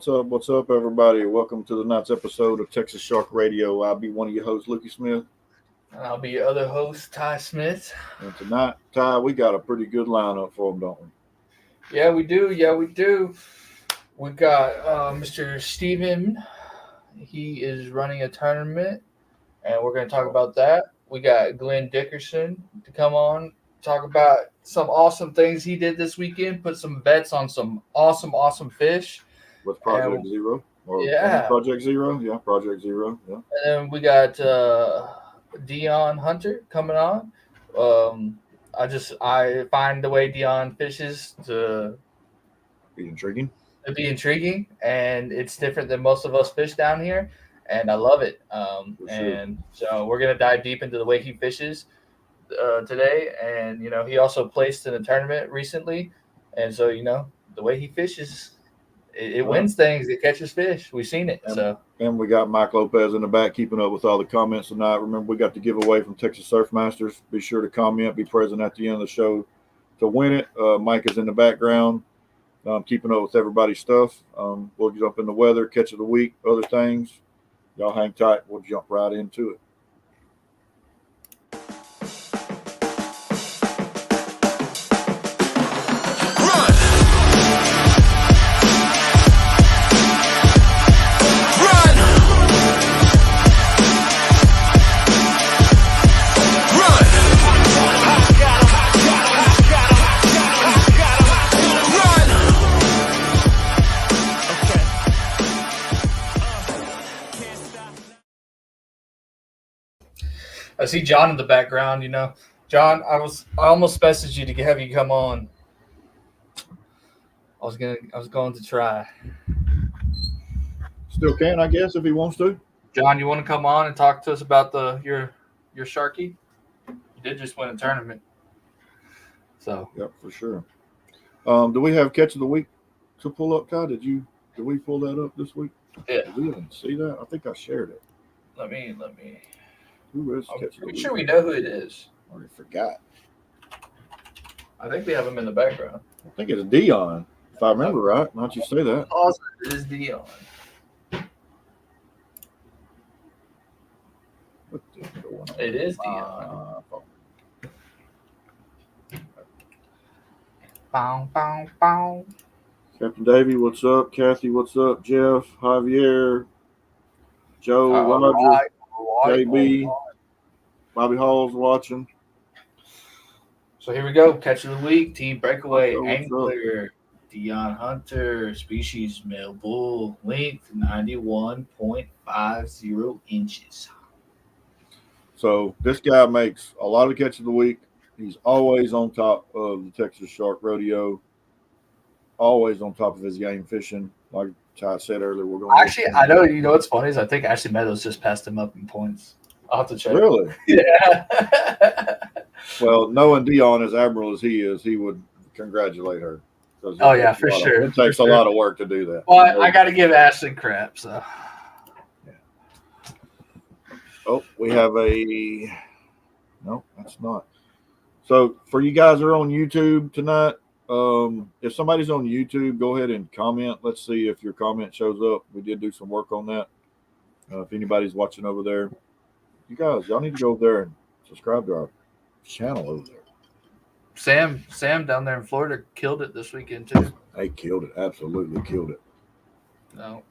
What's up, everybody? Welcome to the night's episode of Texas Shark Radio. I'll be one of your hosts, Lukey Smith. And I'll be your other host, Ty Smith. And tonight, Ty, we got a pretty good lineup for them, don't we? Yeah, we do. We got Mr. Steven. He is running a tournament, and we're going to talk about that. We got Glenn Dickerson to come on, talk about some awesome things he did this weekend, put some bets on some awesome fish. With Project Zero? Project Zero? Yeah, Project Zero. Yeah. And then we got Dion Hunter coming on. I find the way Dion fishes to be intriguing. It'd be intriguing, and it's different than most of us fish down here, and I love it. For sure. And so we're gonna dive deep into the way he fishes today, and he also placed in a tournament recently, and so the way he fishes, it wins things. It catches fish. We've seen it. And we got Mike Lopez in the back keeping up with all the comments tonight. Remember, we got the giveaway from Texas Surf Masters. Be sure to comment, be present at the end of the show to win it. Mike is in the background, keeping up with everybody's stuff. We'll jump in the weather, catch of the week, other things. Y'all hang tight. We'll jump right into it. I see John in the background. John, I almost messaged you to have you come on. I was going to try. Still can, I guess, if he wants to. John, you want to come on and talk to us about your Sharky? You did just win a tournament. So. Yep, for sure. Do we have catch of the week to pull up, Ty? Did we pull that up this week? Yeah. Did we even see that? I think I shared it. Let me. Who is I'm pretty sure we know who it is. I already forgot. I think we have him in the background. I think it's Dion, if I remember right. Not you say that. Awesome. It is Dion. What is going on? It is Dion. Bow, bow, bow. Captain Davey, what's up? Kathy, what's up? Jeff, Javier, Joe, Roger, JB, Bobby Hall's watching. So here we go. Catch of the week, Team Breakaway, What's Angler, Dion Hunter, species male bull, length 91.50 inches. So this guy makes a lot of catch of the week. He's always on top of the Texas Shark Rodeo. Always on top of his game fishing. Like Ty said earlier, we're going. Actually, I know. You know what's funny is I think Ashley Meadows just passed him up in points. I'll have to check. Really? Yeah. Well, knowing Dion as admiral as he is, he would congratulate her. Oh yeah, for sure. It takes a lot of work to do that. Well, I got to give Ashley crap. So. Oh, we have a. No, that's not. So for you guys that are on YouTube tonight, if somebody's on YouTube, go ahead and comment. Let's see if your comment shows up. We did do some work on that. If anybody's watching over there, y'all need to go over there and subscribe to our channel over there. Sam down there in Florida killed it this weekend too. They killed it. Absolutely killed it. No.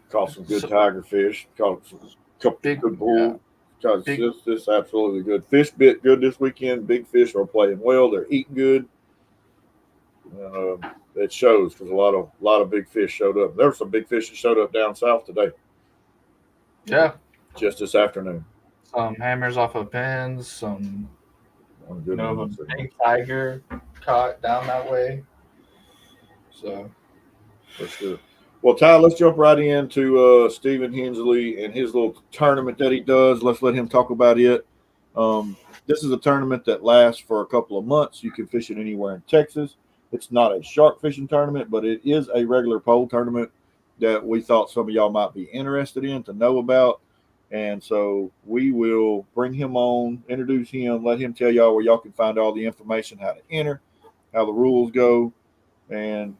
Caught some good tiger fish. Caught some couple good bull. Yeah. This absolutely good. Fish bit good this weekend. Big fish are playing well. They're eating good. It shows because a lot of big fish showed up. There were some big fish that showed up down south today. Yeah. Just this afternoon. Some hammers off of pins. Some a big tiger caught down that way. So for sure. Well, Ty, let's jump right into Stephen Hensley and his little tournament that he does. Let's let him talk about it. This is a tournament that lasts for a couple of months. You can fish it anywhere in Texas. It's not a shark fishing tournament, but it is a regular pole tournament that we thought some of y'all might be interested in to know about. And so we will bring him on, introduce him, let him tell y'all where y'all can find all the information, how to enter, how the rules go, and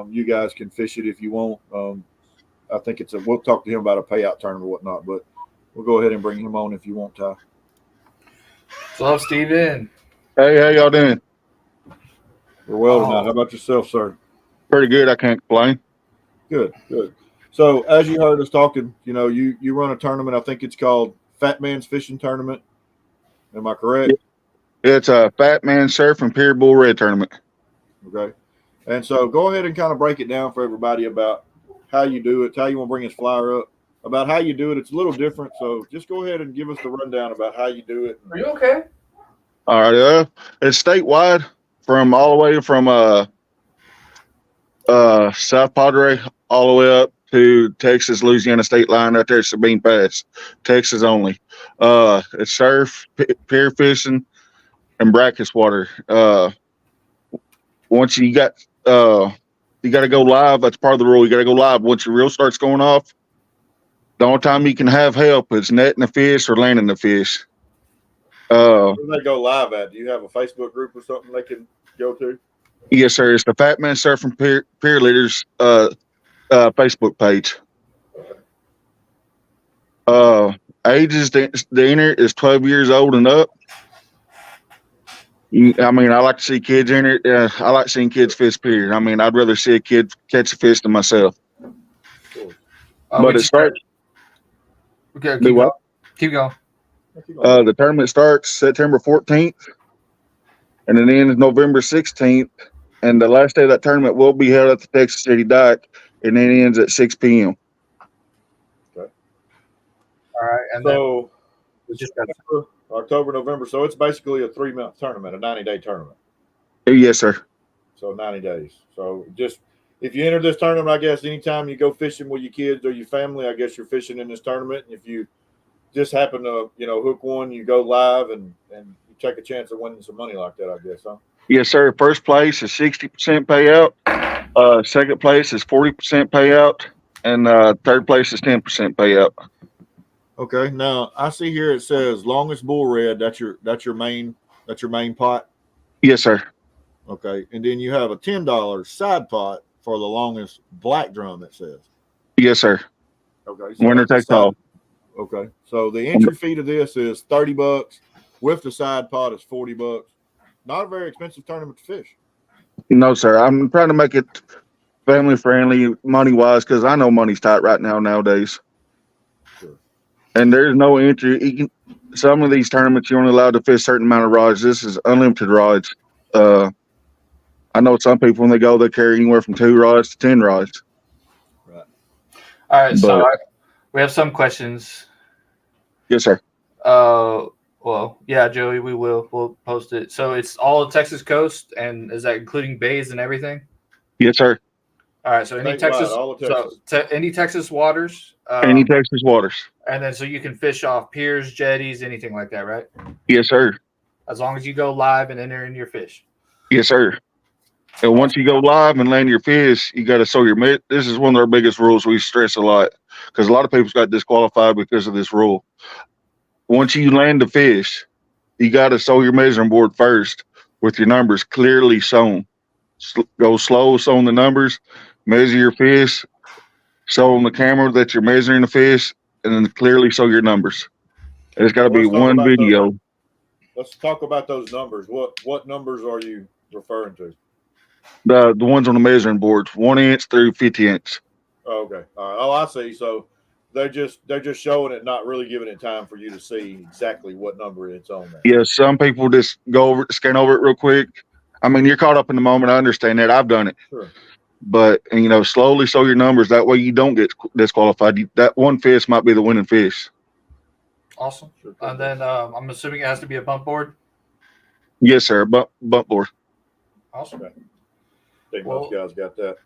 you guys can fish it if you want. I think we'll talk to him about a payout tournament or whatnot, but we'll go ahead and bring him on if you want, Ty. What's up, Steven? Hey, how y'all doing? We're well tonight. How about yourself, sir? Pretty good. I can't complain. Good. So as you heard us talking, you run a tournament. I think it's called Fat Man's Fishing Tournament. Am I correct? It's a Fat Man Surf and Pier Bull Red Tournament. Okay. And so go ahead and kind of break it down for everybody about how you do it. How you want to bring his flyer up about how you do it. It's a little different. So just go ahead and give us the rundown about how you do it. Are you okay? All right. It's statewide from all the way from South Padre all the way up to Texas, Louisiana state line right there at Sabine Pass, Texas only. It's surf, pier fishing, and brackish water. Once you got to go live. That's part of the rule. You got to go live once your reel starts going off. The only time you can have help is netting the fish or landing the fish. Where do they go live at? Do you have a Facebook group or something they can go to? Yes, sir. It's the Fat Man Surfing Peer Leaders Facebook page. Ages the enter is 12 years old and up. I mean, I like to see kids enter. I like seeing kids fish. Period. I mean, I'd rather see a kid catch a fish than myself. But it starts. Okay, Do what? Keep going. The tournament starts September 14th, and it ends November 16th. And the last day of that tournament will be held at the Texas City Dock, and it ends at 6 p.m. All right, and So we just got October, November. So it's basically a 3-month tournament, a 90-day tournament. Yes, sir. So 90 days. So just if you enter this tournament, I guess anytime you go fishing with your kids or your family, I guess you're fishing in this tournament. And if you just happen to, hook one, you go live and you take a chance of winning some money like that, I guess, huh? Yes, sir. First place is 60% payout. Second place is 40% payout, and third place is 10% payout. Okay. Now I see here it says longest bull red. That's your main pot. Yes, sir. Okay. And then you have a $10 side pot for the longest black drum. It says. Yes, sir. Okay. Winner takes all. Okay. So the entry fee to this is $30. With the side pot is $40. Not a very expensive tournament to fish. No, sir. I'm trying to make it family friendly, money wise, because I know money's tight right now nowadays. Sure. And there's no entry. Some of these tournaments you're only allowed to fish a certain amount of rods. This is unlimited rods. I know some people when they go, they carry anywhere from 2 rods to 10 rods. Right. All right. So we have some questions. Yes, sir. Well, yeah, Joey, we'll post it. So it's all Texas coast, and is that including bays and everything? Yes, sir. All right. So any Statewide, Texas, all of Texas. any Texas waters, Any Texas waters. and then so you can fish off piers, jetties, anything like that, right? Yes, sir. As long as you go live and enter in your fish. Yes, sir. And once you go live and land your fish, you got to sow your. This is one of our biggest rules we stress a lot because a lot of people's got disqualified because of this rule. Once you land the fish, you got to sow your measuring board first with your numbers clearly shown. Go slow, showing the numbers, measure your fish, show on the camera that you're measuring the fish, and then clearly show your numbers. There's got to be one video. Let's talk about those numbers. What numbers are you referring to? The ones on the measuring boards, 1 inch through 50 inch. Oh, okay. All right. Oh, I see. So they're just showing it, not really giving it time for you to see exactly what number it's on there. Yeah, some people just scan over it real quick. I mean, you're caught up in the moment. I understand that. I've done it. Sure. But, slowly show your numbers. That way you don't get disqualified. That one fish might be the winning fish. Awesome. Sure. And then I'm assuming it has to be a bump board? Yes, sir. Bump board. Awesome. Okay. I think most guys got that.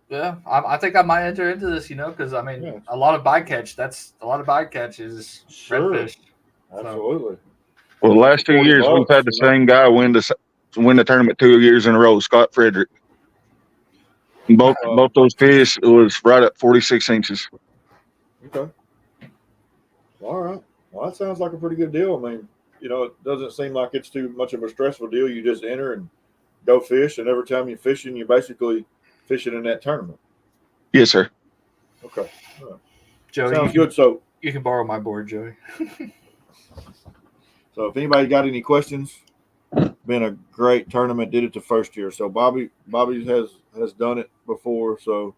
Yeah, I think I might enter into this, because I mean, a lot of bycatch. That's a lot of bycatch is redfish. Absolutely. Well, the last 2 years we've had the same guy win the tournament 2 years in a row, Scott Frederick. Both those fish was right at 46 inches. Okay. All right. Well, that sounds like a pretty good deal. I mean, it doesn't seem like it's too much of a stressful deal. You just enter and go fish, and every time you're fishing, you're basically fishing in that tournament. Yes, sir. Okay. Joey, sounds good. So you can borrow my board, Joey. So if anybody got any questions, been a great tournament. Did it the first year. So Bobby has done it before. So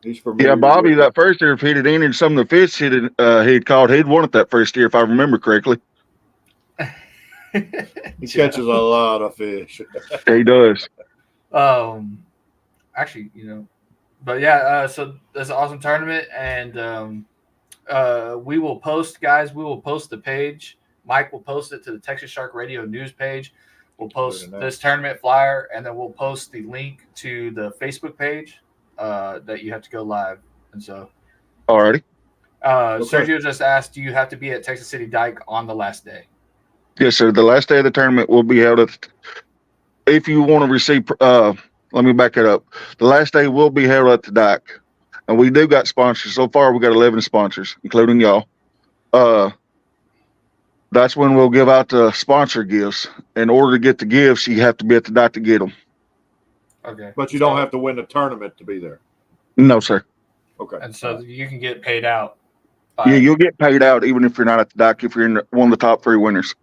he's familiar. Yeah, Bobby, that first year, if he'd entered some of the fish he'd caught, he'd won it that first year, if I remember correctly. He catches a lot of fish. He does. Actually, but yeah, so that's an awesome tournament, and we will post, guys. We will post the page. Mike will post it to the Texas Shark Radio news page. We'll post Very nice. this tournament flyer, and then we'll post the link to the Facebook page that you have to go live. And so, Alrighty. Sergio just asked, do you have to be at Texas City Dyke on the last day? Yes, sir. The last day of the tournament will be held at. If you want to receive, let me back it up. The last day will be held at the Dyke, and we do got sponsors. So far, we got 11 sponsors, including y'all. That's when we'll give out the sponsor gifts. In order to get the gifts, you have to be at the Dyke to get them. Okay. But you don't have to win the tournament to be there. No, sir. Okay. And so you can get paid out. Yeah, you'll get paid out even if you're not at the Dyke if you're in one of the top 3 winners.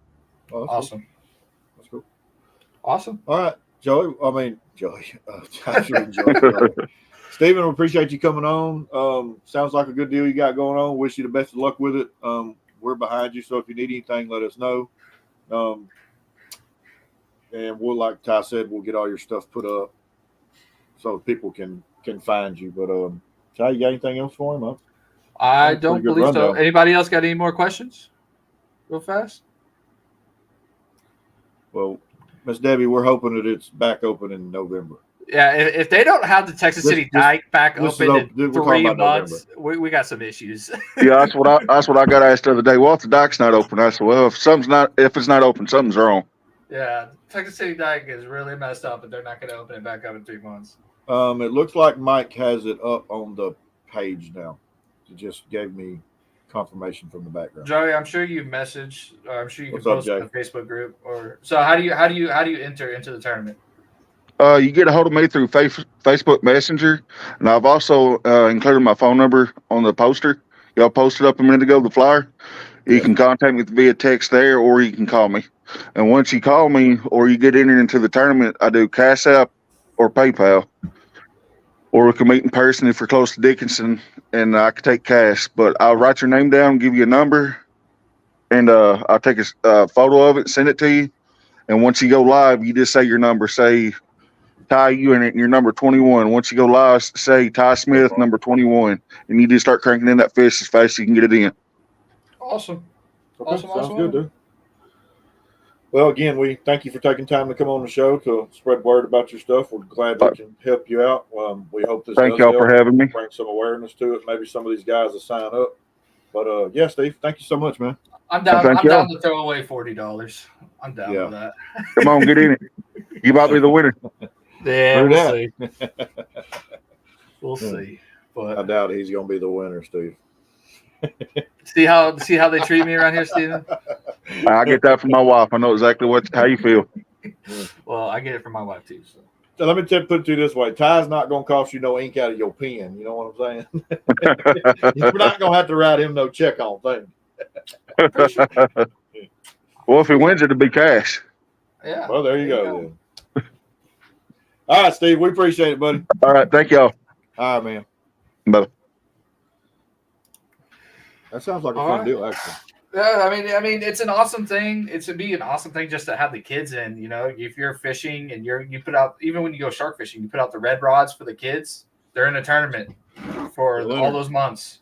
Oh, that's Awesome. Cool. That's cool. Awesome. All right, Joey. Joey. Stephen, we appreciate you coming on. Sounds like a good deal you got going on. Wish you the best of luck with it. We're behind you, so if you need anything, let us know. And we'll, like Ty said, we'll get all your stuff put up so people can find you. But Ty, you got anything else for him? I That's a don't pretty good believe so. rundown. Anybody else got any more questions? Real fast. Well, Miss Debbie, we're hoping that it's back open in November. Yeah, if they don't have the Texas City Dyke back this is open open. in We're talking 3 about months, we got some issues. Yeah, that's what I got asked the other day. Well, if the Dyke's not open, I said, well, if it's not open, something's wrong. Yeah, Texas City Dyke is really messed up, and they're not going to open it back up in 3 months. It looks like Mike has it up on the page now. He just gave me confirmation from the background. Joey, I'm sure you messaged. I'm sure you can What's up, post in Jay? the Facebook group. Or so, how do you enter into the tournament? You get a hold of me through Facebook Messenger, and I've also included my phone number on the poster. Y'all posted up a minute ago, the flyer. You can contact me via text there, or you can call me. And once you call me or you get entered into the tournament, I do Cash App or PayPal. Or we can meet in person if you're close to Dickinson, and I can take cash. But I'll write your name down, give you a number, and I'll take a photo of it, send it to you. And once you go live, you just say your number. Say Ty, you in it, and your number 21. Once you go live, say Ty Smith, number 21, and you just start cranking in that fish as fast as you can get it in. Awesome. Okay, Awesome, sounds awesome. good, dude. Well, again, we thank you for taking time to come on the show to spread word about your stuff. We're glad we can help you out. We hope this Thank does y'all for help, having me. bring some awareness to it. Maybe some of these guys will sign up. But yeah, Steve, thank you so much, man. I'm down. Thank I'm y'all. down to throw away $40. I'm down Yeah. with that. Come on, get in it. You might be the winner. Yeah, Heard we'll that. see. We'll see. I But doubt he's going to be the winner, Steve. see how they treat me around here, Steven? I get that from my wife. I know exactly how you feel. Well, I get it from my wife too. So. So let me put it to you this way. Ty's not going to cost you no ink out of your pen. You know what I'm saying? You're not going to have to write him no check on things. Well, if he wins, it'll be cash. Yeah. Well, there you go. Then. All right, Steve. We appreciate it, buddy. All right. Thank y'all. All right, man. Bye. That sounds like a All fun right. deal, actually. Yeah, I mean, it's an awesome thing. It's to be an awesome thing just to have the kids in. You know, if you're fishing and you put out, even when you go shark fishing, you put out the red rods for the kids. They're in a tournament for all those months.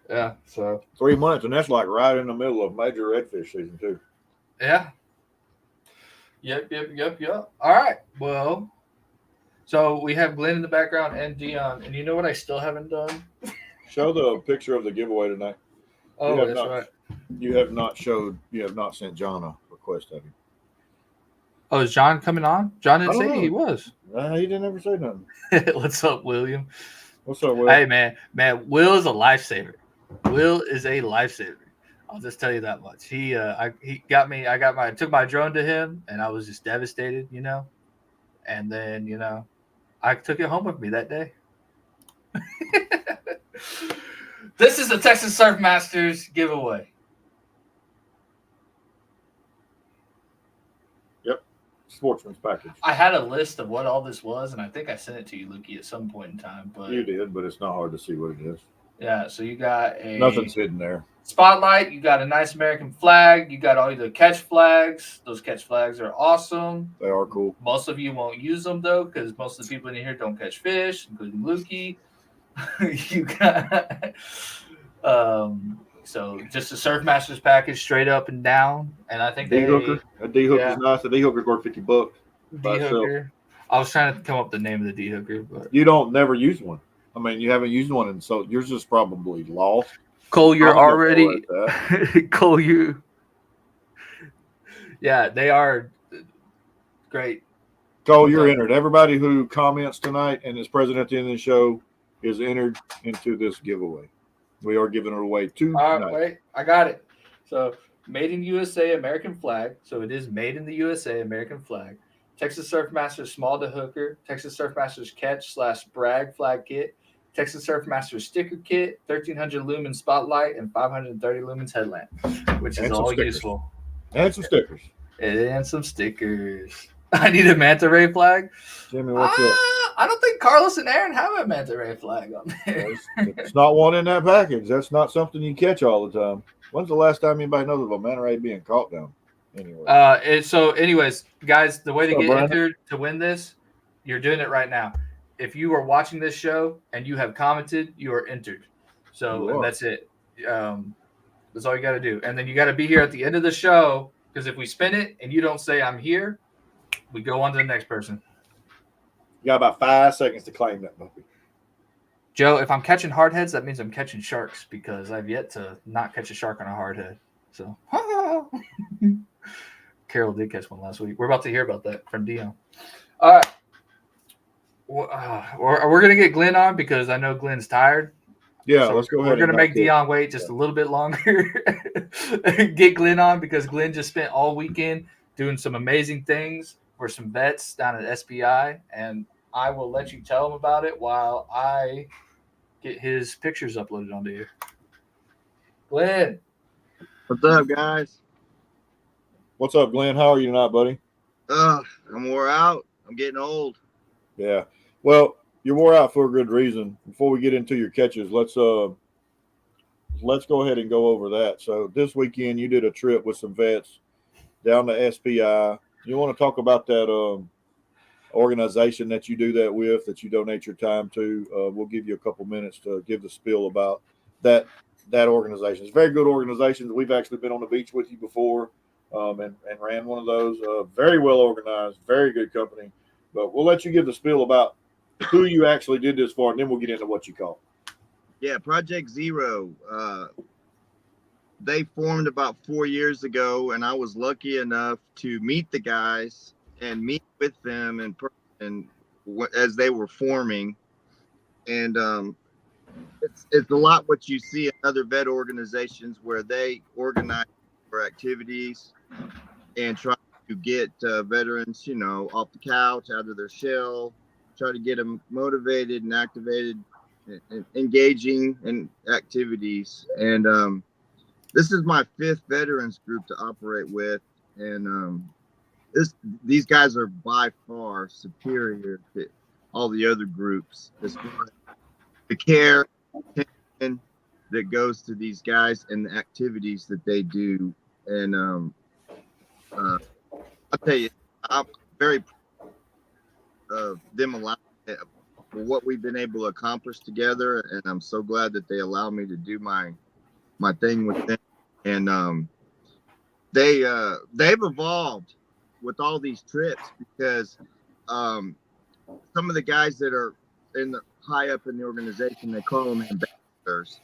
Yeah. So 3 months, and that's like right in the middle of major redfish season too. yeah. Yep. All right. Well, so we have Glenn in the background and Dion, and you know what I still haven't done? Show the picture of the giveaway tonight. Oh, have that's not. right. You have not sent John a request, have you? Oh, is John coming on? John didn't I don't say know. he was. He didn't ever say nothing. What's up, William? What's up, Will? Hey, man, Will is a lifesaver. Will is a lifesaver. I'll just tell you that much. He got me. I took my drone to him, and I was just devastated, you know. And then, you know, I took it home with me that day. This is the Texas Surf Masters giveaway. Sportsman's package. I had a list of what all this was, and I think I sent it to you, Lukey, at some point in time. But You did, but it's not hard to see what it is. yeah, so you got a Nothing's hidden there. spotlight. You got a nice American flag. You got all the catch flags. Those catch flags are awesome. They are cool. Most of you won't use them though, because most of the people in here don't catch fish, including Lukey. You got So just a Surfmasters package, straight up and down. And I think D they hooker. A D hook yeah. is nice. A D hooker's worth $50 by D itself. hooker. I was trying to come up with the name of the D hooker, but You don't never use one. I mean, you haven't used one, and so yours is probably lost. Cole, you're I'm gonna already throw it Cole. You, yeah, they are great. Cole, you're entered. Everybody who comments tonight and is present at the end of the show is entered into this giveaway. We are giving it away tonight. All right, wait, I got it. So, made in USA, American flag. So it is made in the USA, American flag. Texas Surfmasters small to hooker. Texas Surfmasters catch/brag flag kit. Texas Surfmasters sticker kit. 1300 lumen spotlight and 530 lumens headlamp, which is all useful. And some stickers. And some stickers. I need a manta ray flag. Jimmy, what's up? I don't think Carlos and Aaron have a manta ray flag on there. It's not one in that package. That's not something you catch all the time. When's the last time anybody knows of a manta ray being caught down? Anyway. So, anyways, guys, the way to get Brandon? entered to win this, you're doing it right now. If you are watching this show and you have commented, you are entered. So and that's it. That's all you got to do. And then you got to be here at the end of the show, because if we spin it and you don't say I'm here, we go on to the next person. You got about 5 seconds to claim that puppy. Joe, if I'm catching hardheads, that means I'm catching sharks, because I've yet to not catch a shark on a hardhead. So, Carol did catch one last week. We're about to hear about that from Dion. All right. We're going to get Glenn on, because I know Glenn's tired. Yeah, So let's go ahead. We're going to make Dion wait just a little bit longer. Get Glenn on, because Glenn just spent all weekend doing some amazing things for some vets down at SBI, and I will let you tell him about it while I get his pictures uploaded onto you. Glenn. What's up, guys? What's up, Glenn? How are you tonight, buddy? I'm wore out. I'm getting old. Yeah. Well, you're wore out for a good reason. Before we get into your catches, let's go ahead and go over that. So this weekend you did a trip with some vets down to SPI. You want to talk about that organization that you do that with, that you donate your time to? We'll give you a couple minutes to give the spiel about that organization. It's a very good organization. We've actually been on the beach with you before and ran one of those. Very well organized, very good company. But we'll let you give the spiel about who you actually did this for, and then we'll get into what you call. Yeah, Project Zero. They formed about 4 years ago, and I was lucky enough to meet the guys and meet with them in person as they were forming. And it's a lot what you see in other vet organizations, where they organize for activities and try to get veterans, off the couch, out of their shell, try to get them motivated and activated and engaging in activities. And this is my 5th veterans group to operate with, and these guys are by far superior to all the other groups as far as the care that goes to these guys and the activities that they do. And I'll tell you, I'm very proud of them allowing for what we've been able to accomplish together, and I'm so glad that they allow me to do my thing with them. And they've evolved with all these trips, because some of the guys that are high up in the organization, they call them ambassadors,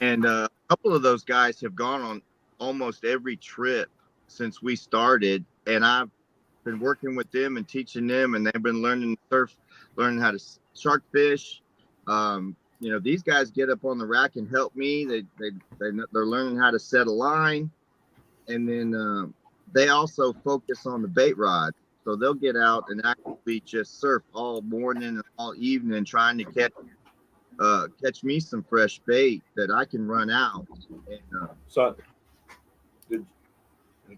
and a couple of those guys have gone on almost every trip since we started, and I've been working with them and teaching them, and they've been learning to surf, learning how to shark fish. These guys get up on the rack and help me. They're learning how to set a line, and then they also focus on the bait rod. So they'll get out and actually just surf all morning and all evening, trying to catch me some fresh bait that I can run out. And, Son, you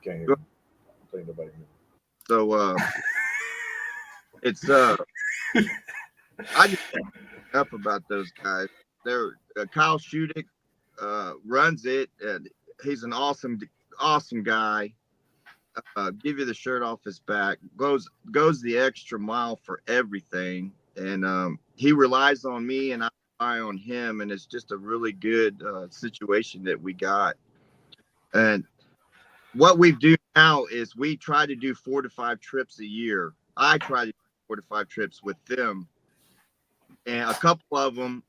can't hear me. I think nobody hears me. So it's I just up about those guys. They're Kyle Shudik runs it, and he's an awesome guy. Give you the shirt off his back. Goes the extra mile for everything, and he relies on me, and I rely on him, and it's just a really good situation that we got. And what we do now is we try to do 4 to 5 trips a year. I try to do 4 to 5 trips with them, and a couple of them,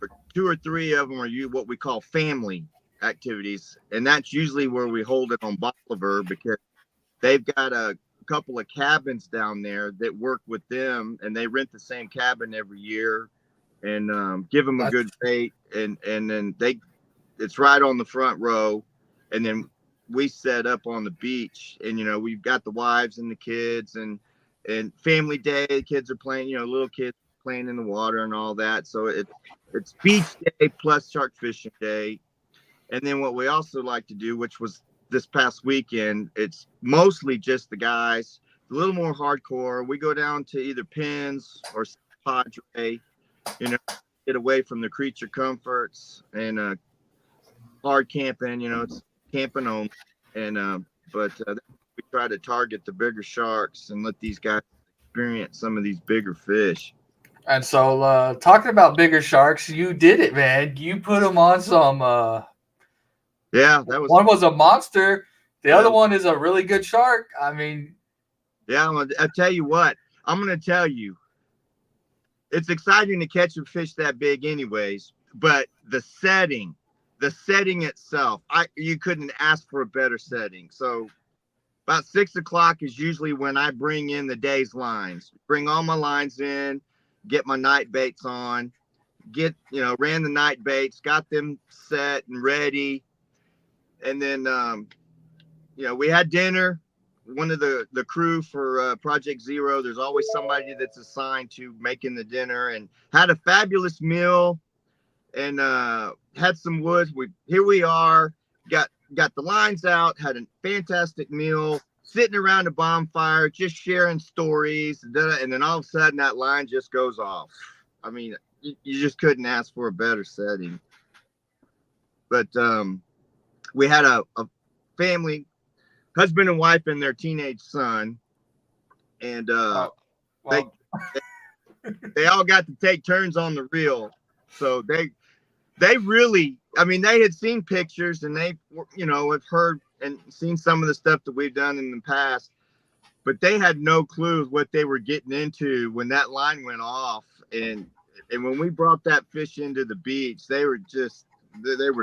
or 2 or 3 of them, are what we call family activities, and that's usually where we hold it on Bolivar, because they've got a couple of cabins down there that work with them, and they rent the same cabin every year, and give them a good rate, and then it's right on the front row, and then we set up on the beach, and we've got the wives and the kids, and family day, the kids are playing, little kids playing in the water and all that. So it's beach day plus shark fishing day. And then what we also like to do, which was this past weekend, it's mostly just the guys, a little more hardcore. We go down to either Pins or Padre, get away from the creature comforts, and hard camping, it's camping only. And but we try to target the bigger sharks and let these guys experience some of these bigger fish. And so, talking about bigger sharks, you did it, man. You put them on some. Yeah, that was one was a monster. The other one is a really good shark. I mean, yeah. I'll tell you what. I'm gonna tell you. It's exciting to catch a fish that big, anyways. But the setting itself, you couldn't ask for a better setting. So about 6 o'clock is usually when I bring in the day's lines. Bring all my lines in. Get my night baits on, ran the night baits, got them set and ready. And then, we had dinner. One of the crew for Project Zero, there's always somebody that's assigned to making the dinner, and had a fabulous meal, and had some wood. Here we are, got the lines out, had a fantastic meal, sitting around a bonfire, just sharing stories, and then all of a sudden that line just goes off. I mean, you just couldn't ask for a better setting. But we had a family, husband and wife and their teenage son, and they all got to take turns on the reel. So they really, I mean, they had seen pictures, and they, have heard and seen some of the stuff that we've done in the past, but they had no clue what they were getting into when that line went off. And when we brought that fish into the beach, they were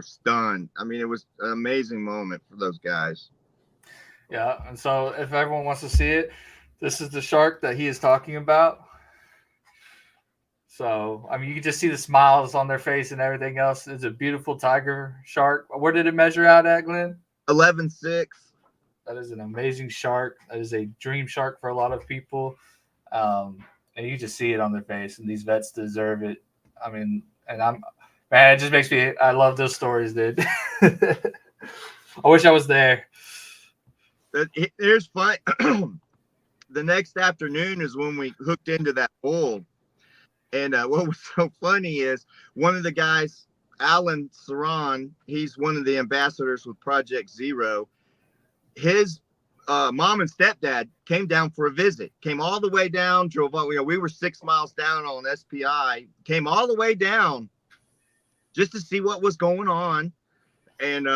stunned. I mean, it was an amazing moment for those guys. Yeah. And so if everyone wants to see it, this is the shark that he is talking about. So, I mean, you can just see the smiles on their face and everything else. It's a beautiful tiger shark. Where did it measure out at, Glenn? 11.6. That is an amazing shark. That is a dream shark for a lot of people. And you just see it on their face, and these vets deserve it. I mean, it just makes me, I love those stories, dude. I wish I was there. Here's fun. The next afternoon is when we hooked into that bull. And what was so funny is one of the guys, Alan Saran, he's one of the ambassadors with Project Zero. His mom and stepdad came down for a visit, came all the way down, drove on. We were 6 miles down on SPI, came all the way down just to see what was going on. And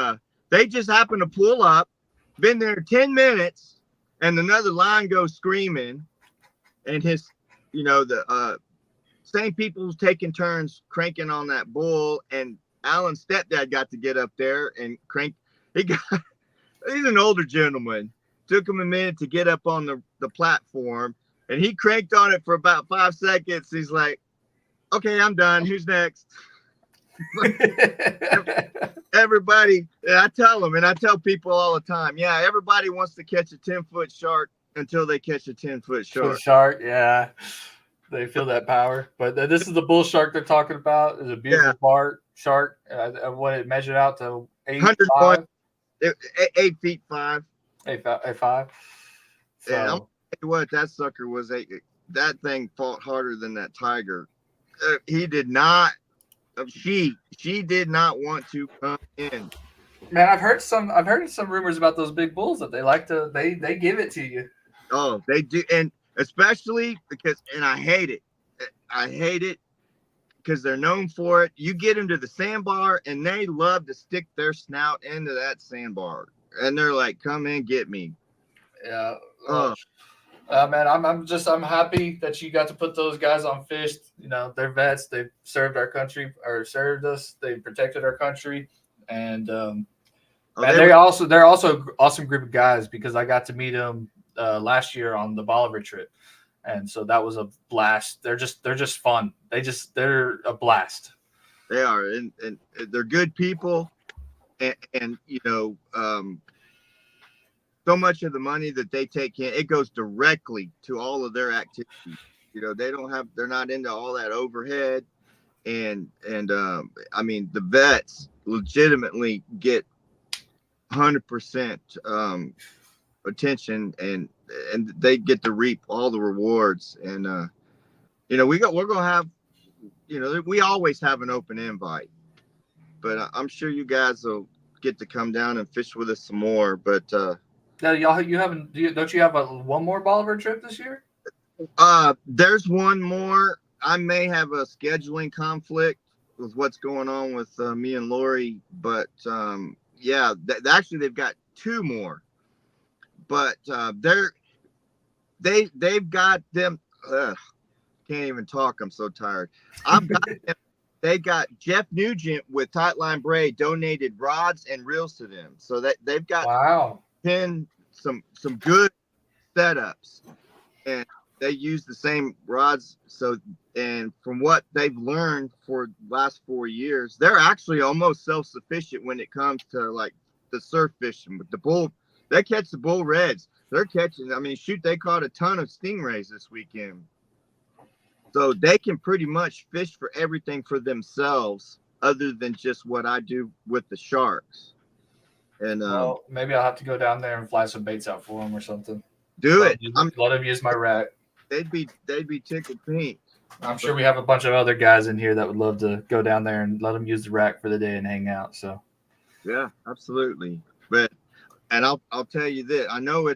they just happened to pull up, been there 10 minutes, and another line goes screaming. And his, the same people taking turns cranking on that bull, and Alan's stepdad got to get up there and crank. He's an older gentleman. Took him a minute to get up on the platform, and he cranked on it for about 5 seconds. He's like, okay, I'm done. Who's next? Everybody, I tell them, and I tell people all the time, yeah, everybody wants to catch a 10-foot shark until they catch a 10-foot shark. Shark, yeah. They feel that power. But this is the bull shark they're talking about. It's a beautiful shark. What it measured out to 8'5". 8 feet 5. 8'5". So, yeah, I'll tell you what, that sucker was that thing fought harder than that tiger. He did not. She did not want to come in. Man, I've heard some rumors about those big bulls that they like to they give it to you. Oh, they do, and especially because, and I hate it. because they're known for it. You get them to the sandbar, and they love to stick their snout into that sandbar, and they're like, "Come in, get me." Yeah. Oh, Man, I'm happy that you got to put those guys on fish. You know, they're vets. They've served our country or served us. They protected our country, and man, they're also an awesome group of guys because I got to meet them last year on the Bolivar trip, and so that was a blast. They're just fun. They're a blast. they are, and they're good people, and so much of the money that they take in, it goes directly to all of their activities. They're not into all that overhead, and I mean, the vets legitimately get 100% attention, and they get to reap all the rewards. And we're gonna have, we always have an open invite, but I'm sure you guys will get to come down and fish with us some more. But now, don't you have one more Bolivar trip this year? there's one more. I may have a scheduling conflict with what's going on with me and Lori, but yeah, actually they've got two more, but they've got them. Can't even talk. I'm so tired. I've got them. They got Jeff Nugent with Tightline Braid donated rods and reels to them, so that they've got Wow. some good setups, and they use the same rods. So, and from what they've learned for the last 4 years, they're actually almost self-sufficient when it comes to like the surf fishing with the bull. They catch the bull reds. They're catching. I mean, shoot, they caught a ton of stingrays this weekend. So they can pretty much fish for everything for themselves, other than just what I do with the sharks. And well, maybe I'll have to go down there and fly some baits out for them or something. do it. Let them use my rack. They'd be tickled pink. I'm sure we have a bunch of other guys in here that would love to go down there and let them use the rack for the day and hang out. So, yeah, absolutely. And I'll tell you this. I know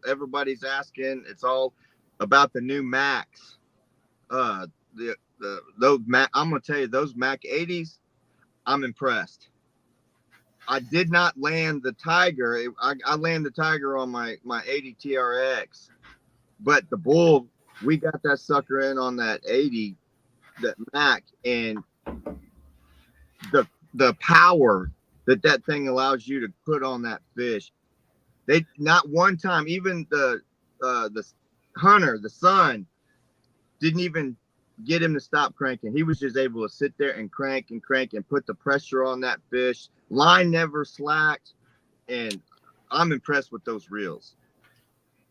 everybody's asking. It's all about the new Macs. I'm gonna tell you, those Mac 80s. I'm impressed. I did not land the Tiger. I landed the Tiger on my 80 TRX, but the Bull, we got that sucker in on that 80, that Mac, and the power that thing allows you to put on that fish. They not one time, even the Hunter, the son, didn't even get him to stop cranking. He was just able to sit there and crank and put the pressure on that fish. Line never slacked, and I'm impressed with those reels.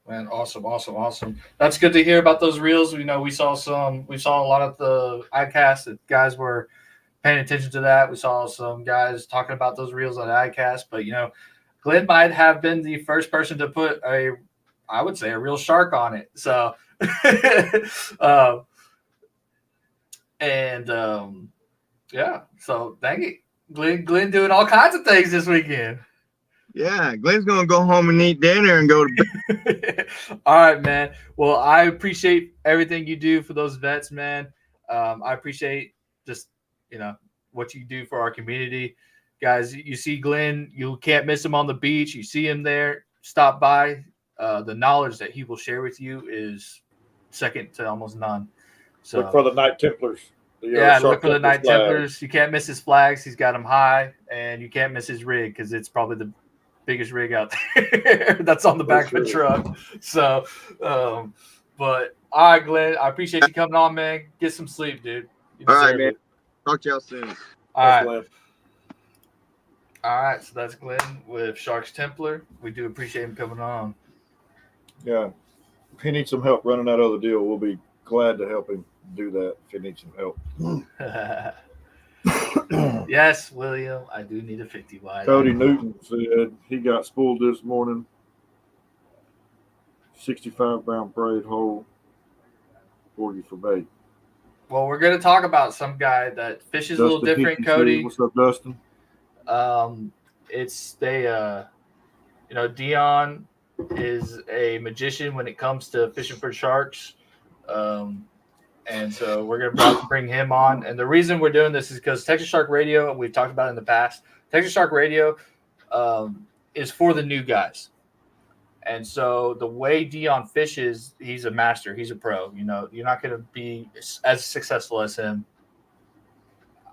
man, awesome. That's good to hear about those reels. We saw a lot of the iCast that guys were paying attention to that. We saw some guys talking about those reels on iCast, but Glenn might have been the first person to put I would say a real shark on it. So, yeah. So thank you, Glenn doing all kinds of things this weekend. Yeah, Glenn's gonna go home and eat dinner and go to bed. All right, man. Well, I appreciate everything you do for those vets, man. I appreciate just what you do for our community, guys. You see Glenn, you can't miss him on the beach. You see him there, stop by. The knowledge that he will share with you is second to almost none. So look for the Night Templars. Look for the Night Templars. You can't miss his flags. He's got them high, and you can't miss his rig because it's probably the biggest rig out there that's on the back of the truck. So, but all right, Glenn, I appreciate you coming on, man. Get some sleep, dude. All right, man. Talk to y'all soon. All right. Glenn. All right, so that's Glenn with Sharks Templar. We do appreciate him coming on. Yeah. If he needs some help running that other deal, we'll be glad to help him do that if he needs some help. Yes, William, I do need a 50 wide. Cody Newton said he got spooled this morning. 65-pound braid hole, 40 for bait. Well, we're going to talk about some guy that fishes a little different, PPC. Cody. What's up, Dustin? Dion is a magician when it comes to fishing for sharks. And so we're about to bring him on. And the reason we're doing this is because Texas Shark Radio, we've talked about it in the past, Texas Shark Radio is for the new guys. And so the way Dion fishes, he's a master. He's a pro. You know, you're not going to be as successful as him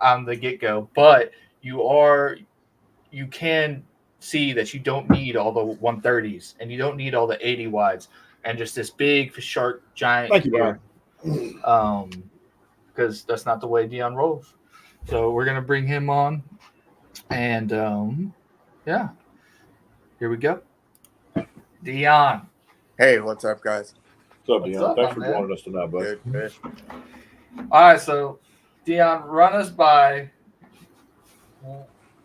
on the get-go. But you can see that you don't need all the 130s and you don't need all the 80 wides and just this big shark giant. Thank you, Brian. Because that's not the way Dion rolls. So we're gonna bring him on, and yeah, here we go. Dion, Hey, what's up, guys? What's up, What's Dion? up, Thanks for my man? joining us tonight, bud. Good, good. all right. So Dion, run us by.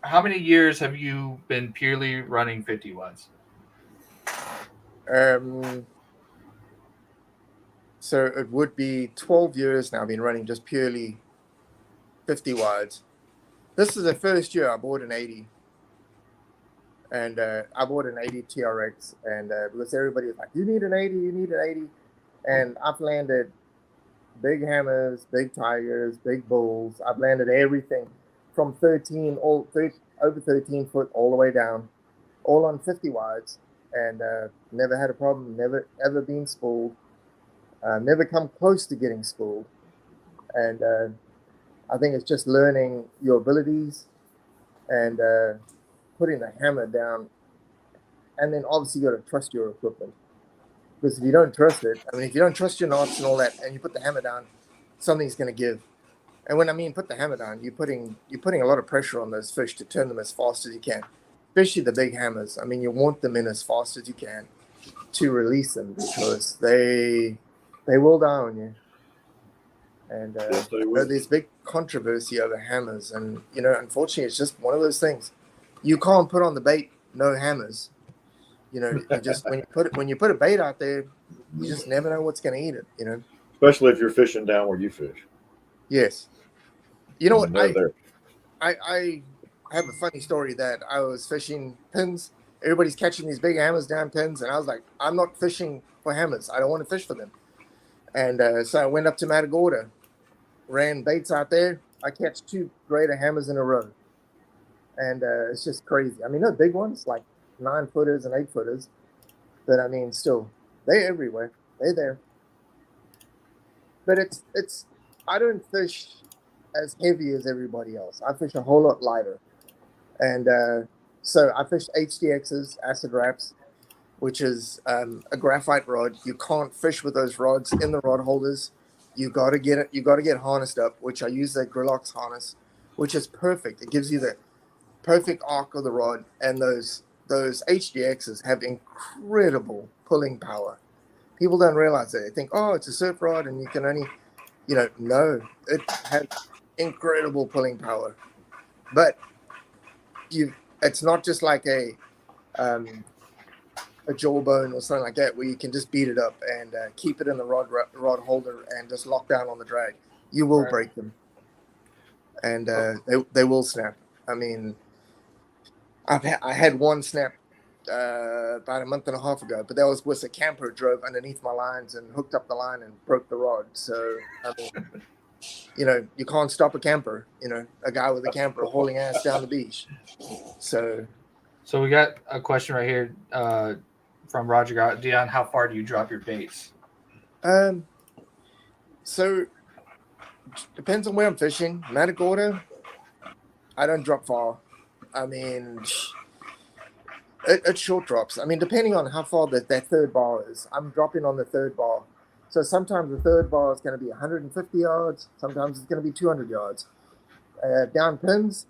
How many years have you been purely running 50 wides? So it would be 12 years now. I've been running just purely 50 wides. This is the first year I bought an 80. And I bought an 80 TRX. And because everybody was like, you need an 80, you need an 80. And I've landed big hammers, big tigers, big bulls. I've landed everything from over 13 foot all the way down, all on 50 wides. And never had a problem, never ever been spooled. Never come close to getting spooled. And I think it's just learning your abilities and putting the hammer down. And then obviously you got to trust your equipment. Because if you don't trust it, I mean, if you don't trust your knots and all that, and you put the hammer down, something's going to give. And when I mean put the hammer down, you're putting a lot of pressure on those fish to turn them as fast as you can, especially the big hammers. I mean, you want them in as fast as you can to release them because they will die on you. And Yes, they will. there's big controversy over hammers, and unfortunately, it's just one of those things. You can't put on the bait no hammers. You just when you put a bait out there, you just never know what's going to eat it. Especially if you're fishing down where you fish. Yes. You know what? They're there. I have a funny story that I was fishing pins. Everybody's catching these big hammers down pins, and I was like, I'm not fishing for hammers. I don't want to fish for them. And so I went up to Matagorda, ran baits out there. I catch 2 greater hammers in a row. And it's just crazy. I mean, they're big ones, like 9-footers and 8-footers. But I mean, still, they're everywhere. They're there. But it's I don't fish as heavy as everybody else. I fish a whole lot lighter. And so I fished HDXs, acid wraps, which is a graphite rod. You can't fish with those rods in the rod holders. You got to get it. You got to get harnessed up, which I use the Grillox harness, which is perfect. It gives you the perfect arc of the rod, and those HDXs have incredible pulling power. People don't realize that. They think, oh, it's a surf rod, and you can only, no, it has incredible pulling power. But it's not just like a jawbone or something like that where you can just beat it up and keep it in the rod holder and just lock down on the drag. You will break them, and they will snap. I mean, I had one snap about a month and a half ago, but that was with a camper drove underneath my lines and hooked up the line and broke the rod. So I mean, you can't stop a camper. A guy with a camper hauling ass down the beach. So we got a question right here from Roger. Dion, how far do you drop your baits? So depends on where I'm fishing. Matagorda, I don't drop far. I mean, it's short drops. I mean, depending on how far that third bar is, I'm dropping on the third bar. So sometimes the third bar is going to be 150 yards. Sometimes it's going to be 200 yards. Down pins,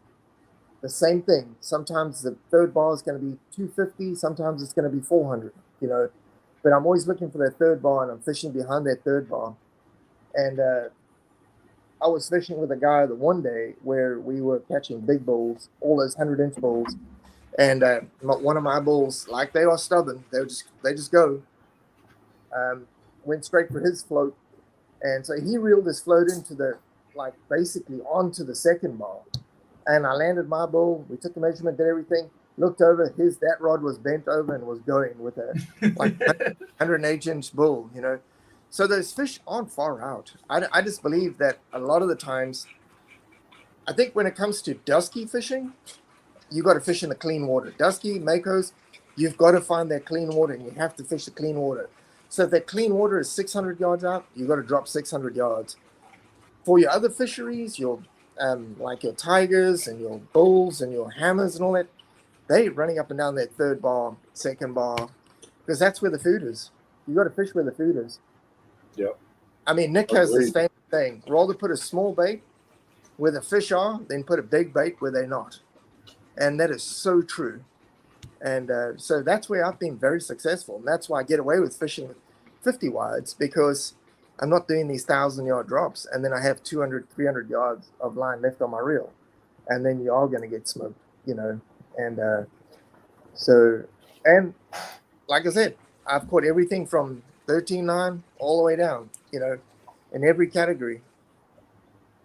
the same thing. Sometimes the third bar is going to be 250. Sometimes it's going to be 400, But I'm always looking for that third bar, and I'm fishing behind that third bar. And I was fishing with a guy the one day where we were catching big bulls, all those 100-inch bulls. And one of my bulls, like they are stubborn, they just go. Went straight for his float, and so he reeled his float into basically onto the second bar. And I landed my bull. We took the measurement, did everything. Looked over, that rod was bent over and was going with a 108-inch bull, So those fish aren't far out. I just believe that a lot of the times, I think when it comes to dusky fishing, you got to fish in the clean water. Dusky, makos, you've got to find that clean water, and you have to fish the clean water. So if that clean water is 600 yards out, you got to drop 600 yards. For your other fisheries, your like your tigers and your bulls and your hammers and all that, they running up and down that third bar, second bar, because that's where the food is. You got to fish where the food is. Yep. I mean, Nick has this Agreed. famous thing: rather put a small bait where the fish are than put a big bait where they're not, and that is so true. And so that's where I've been very successful, and that's why I get away with fishing with 50 wides, because I'm not doing these 1,000-yard drops, and then I have 200, 300 yards of line left on my reel, and then you are going to get smoked, you know. And so, and like I said, I've caught everything from 13.9 all the way down, you know, in every category.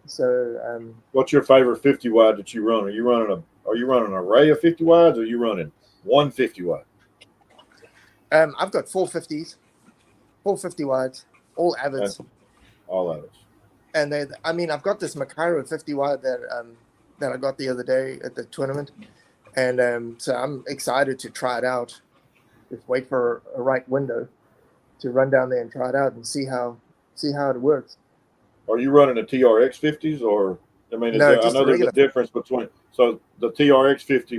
So, What's your favorite 50 wide that you run? Are you running an array of 50 wides, or are you running 150 wide? I've got 450s, 450 wides, all avids. All of it. And I've got this Makairo 50 wide that I got the other day at the tournament, and so I'm excited to try it out. Just wait for a right window to run down there and try it out and see how it works. Are you running the TRX 50s, or I mean, No, I just know there's regular. a difference between. So the TRX 50,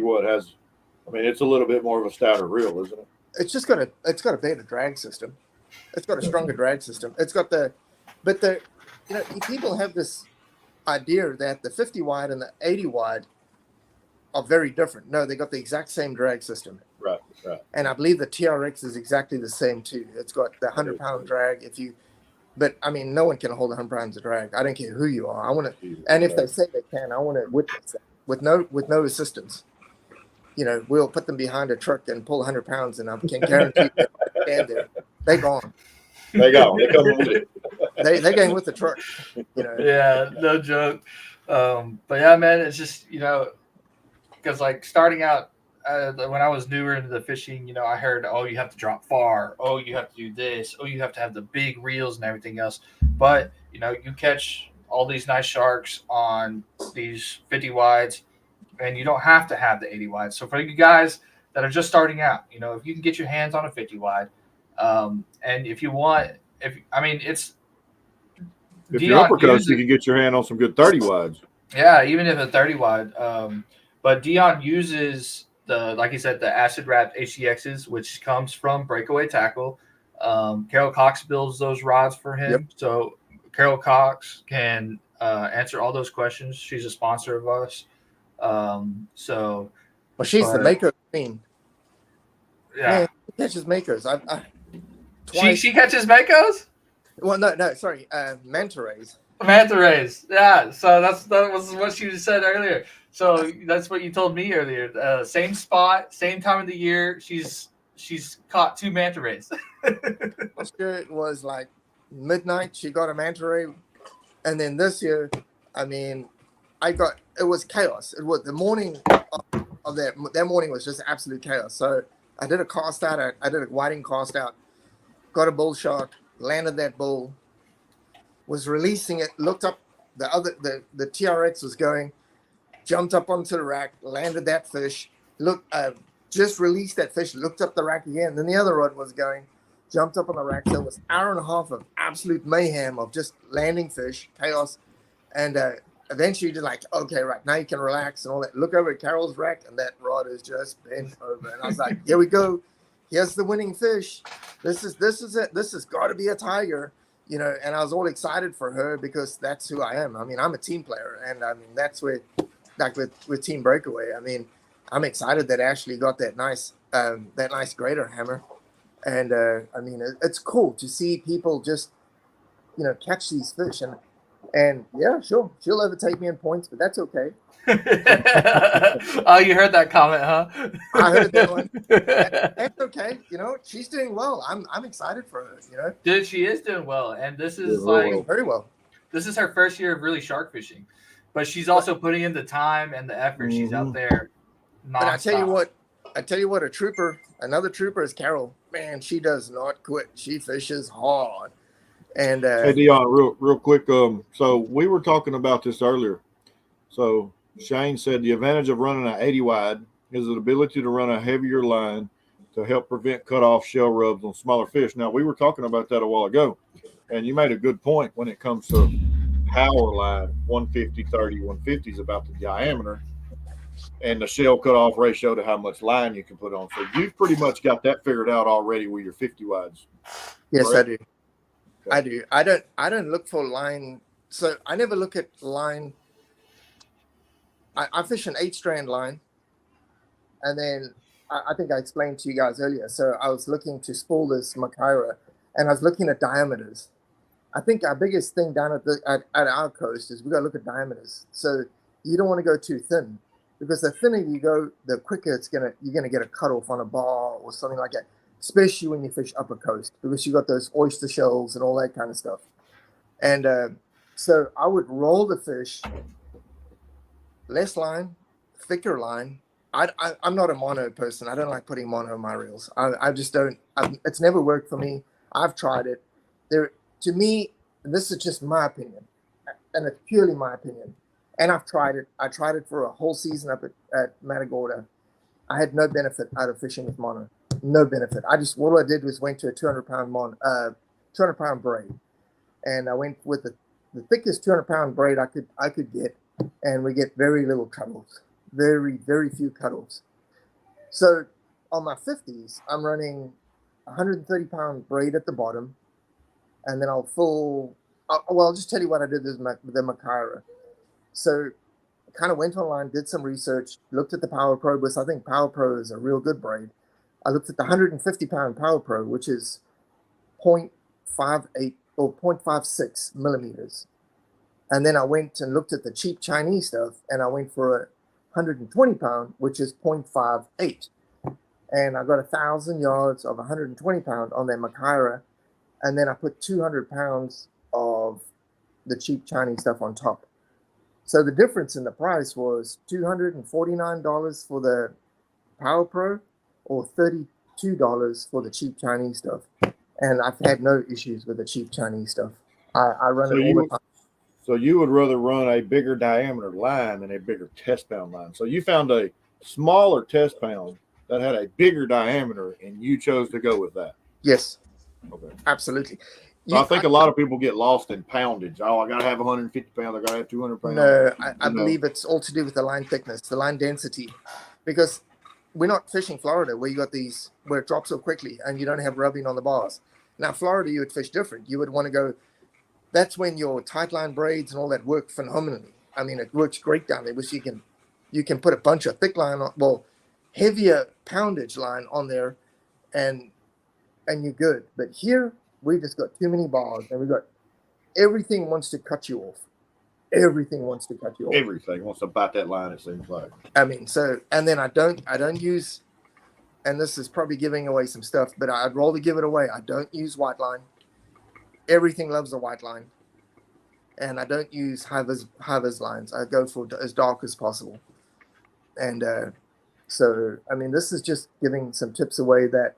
it's a little bit more of a stouter reel, isn't it? It's got a better drag system. It's got a stronger drag system. It's got people have this idea that the 50 wide and the 80 wide are very different. No, they got the exact same drag system. Right. And I believe the TRX is exactly the same too. It's got the 100-pound drag. But I mean, no one can hold 100 pounds of drag. I don't care who you are. I want to, and if they say they can, I want to witness that with no assistance. You know, we'll put them behind a truck and pull 100 pounds, and I can guarantee they stand there. They're gone. They go. They come with it. They're going with the truck. You know. Yeah, no joke. But yeah, man, it's just, you know, because like starting out when I was newer into the fishing, you know, I heard, oh, you have to drop far. Oh, you have to do this. Oh, you have to have the big reels and everything else. But, you know, you catch all these nice sharks on these 50 wides, and you don't have to have the 80 wides. So for you guys that are just starting out, you know, if you can get your hands on a 50 wide, and if you want, it's If you're uppercuts, you can get your hand on some good 30 wides. Yeah, even if a 30 wide. But Dion uses like he said, the acid wrapped HDXs, which comes from Breakaway Tackle. Carol Cox builds those rods for him. Yep. So Carol Cox can answer all those questions. She's a sponsor of us. Well, she's the maker queen. Yeah. Man, she catches makers. She catches makos? Well, no, sorry, manta rays. Manta rays. Yeah. So that was what she said earlier. So that's what you told me earlier. Same spot, same time of the year. She's caught 2 manta rays. Last year it was like midnight. She got a manta ray, and then this year, I mean, it was chaos. It was the morning of that morning was just absolute chaos. So I did a cast out. I did a whiting cast out. Got a bull shot. Landed that bull. Was releasing it. Looked up. The TRX was going. Jumped up onto the rack. Landed that fish. Just released that fish. Looked up the rack again. Then the other rod was going. Jumped up on the rack. So it was an hour and a half of absolute mayhem of just landing fish, chaos, and eventually you're like, okay, right now you can relax and all that. Look over at Carol's rack, and that rod is just bent over. And I was like, here we go. Here's the winning fish. This is it. This has got to be a tiger, you know. And I was all excited for her because that's who I am. I mean, I'm a team player, and I mean that's where, like with Team Breakaway. I mean, I'm excited that Ashley got that nice grater hammer, and I mean it's cool to see people just, you know, catch these fish and yeah, sure, she'll overtake me in points, but that's okay. Oh, you heard that comment, huh? I heard that one. That's okay. You know, she's doing well. I'm excited for her. You know, dude, she is doing well, and this is doing very well. This is her first year of really shark fishing, but she's also putting in the time and the effort. Mm-hmm. She's out there. But I tell you what, another trooper is Carol. Man, she does not quit. She fishes hard. And Hey Dion, real quick. So we were talking about this earlier. So Shane said the advantage of running an 80 wide is the ability to run a heavier line to help prevent cutoff shell rubs on smaller fish. Now we were talking about that a while ago, and you made a good point when it comes to power line. 150, 30, 150 is about the diameter, and the shell cutoff ratio to how much line you can put on. So you've pretty much got that figured out already with your 50 wides. yes, Correct? I do. I do. I don't look for line. So I never look at line. I fish an 8-strand line, and then I think I explained to you guys earlier. So I was looking to spool this Makaira, and I was looking at diameters. I think our biggest thing down at our coast is we got to look at diameters. So you don't want to go too thin, because the thinner you go, the quicker you're gonna get a cutoff on a bar or something like that. Especially when you fish upper coast, because you got those oyster shells and all that kind of stuff. And so I would roll the fish, less line, thicker line. I'm not a mono person. I don't like putting mono on my reels. I just don't. It's never worked for me. I've tried it. To me, and this is just my opinion, and it's purely my opinion. And I've tried it. I tried it for a whole season up at Matagorda. I had no benefit out of fishing with mono. No benefit. All I did was went to a 200-pound braid, and I went with the thickest 200-pound braid I could get, and we get very little cutoffs, very very few cutoffs. So on my 50s, I'm running 130-pound braid at the bottom, and then I'll just tell you what I did with the Makaira. So I kind of went online, did some research, looked at the Power Pro, because I think Power Pro is a real good braid. I looked at the 150-pound Power Pro, which is 0.58 or 0.56 millimeters. And then I went and looked at the cheap Chinese stuff, and I went for a 120-pound, which is 0.58. And I got 1,000 yards of 120-pound on that Makaira, and then I put 200 pounds of the cheap Chinese stuff on top. So the difference in the price was $249 for the Power Pro, or $32 for the cheap Chinese stuff. And I've had no issues with the cheap Chinese stuff. I run it all the time. So you would rather run a bigger diameter line than a bigger test pound line. So you found a smaller test pound that had a bigger diameter, and you chose to go with that. Yes. Okay. Absolutely. So I think a lot of people get lost in poundage. Oh, I got to have 150 pounds. I got to have 200 pounds. No, I believe it's all to do with the line thickness, the line density, because we're not fishing Florida where you got these, where it drops so quickly and you don't have rubbing on the bars. Now, Florida, you would fish different. You would want to go, that's when your tight line braids and all that work phenomenally. I mean, it works great down there, because you can put a bunch of thick line on, well, heavier poundage line on there, and you're good. But here, we just got too many bars, and we got everything wants to cut you off. Everything wants to cut you off. Everything wants to bite that line, it seems like. I mean, so, and then I don't use, and this is probably giving away some stuff, but I'd rather give it away. I don't use white line. Everything loves the white line. And I don't use high-vis lines. I go for as dark as possible. And so, I mean, this is just giving some tips away that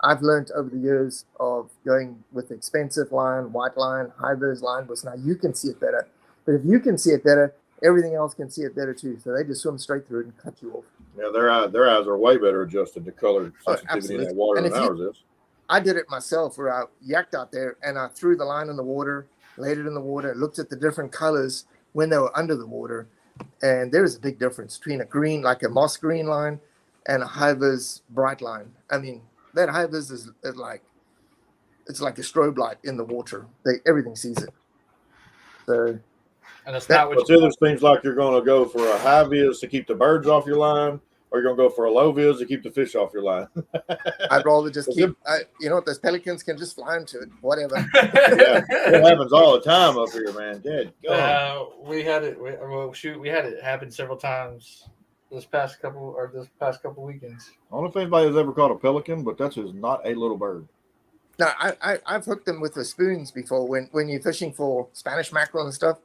I've learned over the years of going with expensive line, white line, high-vis line, because now you can see it better. But if you can see it better, everything else can see it better too. So they just swim straight through it and cut you off. Yeah, their eyes are way better adjusted to color sensitivity in that water than ours is. I did it myself, where I yacked out there and I threw the line in the water, laid it in the water, looked at the different colors when they were under the water. And there's a big difference between a green, like a moss green line, and a high-vis bright line. I mean, that high-vis is like, it's like a strobe light in the water. Everything sees it. So, and it's not what it either seems like you're going to go for a high vis to keep the birds off your line, or you're going to go for a low vis to keep the fish off your line. I'd rather just keep, you know what, those pelicans can just fly into it, whatever. Yeah, it happens all the time up here, man. Dead. We had it. We had it happen several times this past couple weekends. I don't know if anybody has ever caught a pelican, but that is not a little bird. No, I've hooked them with the spoons before. When you're fishing for Spanish mackerel and stuff,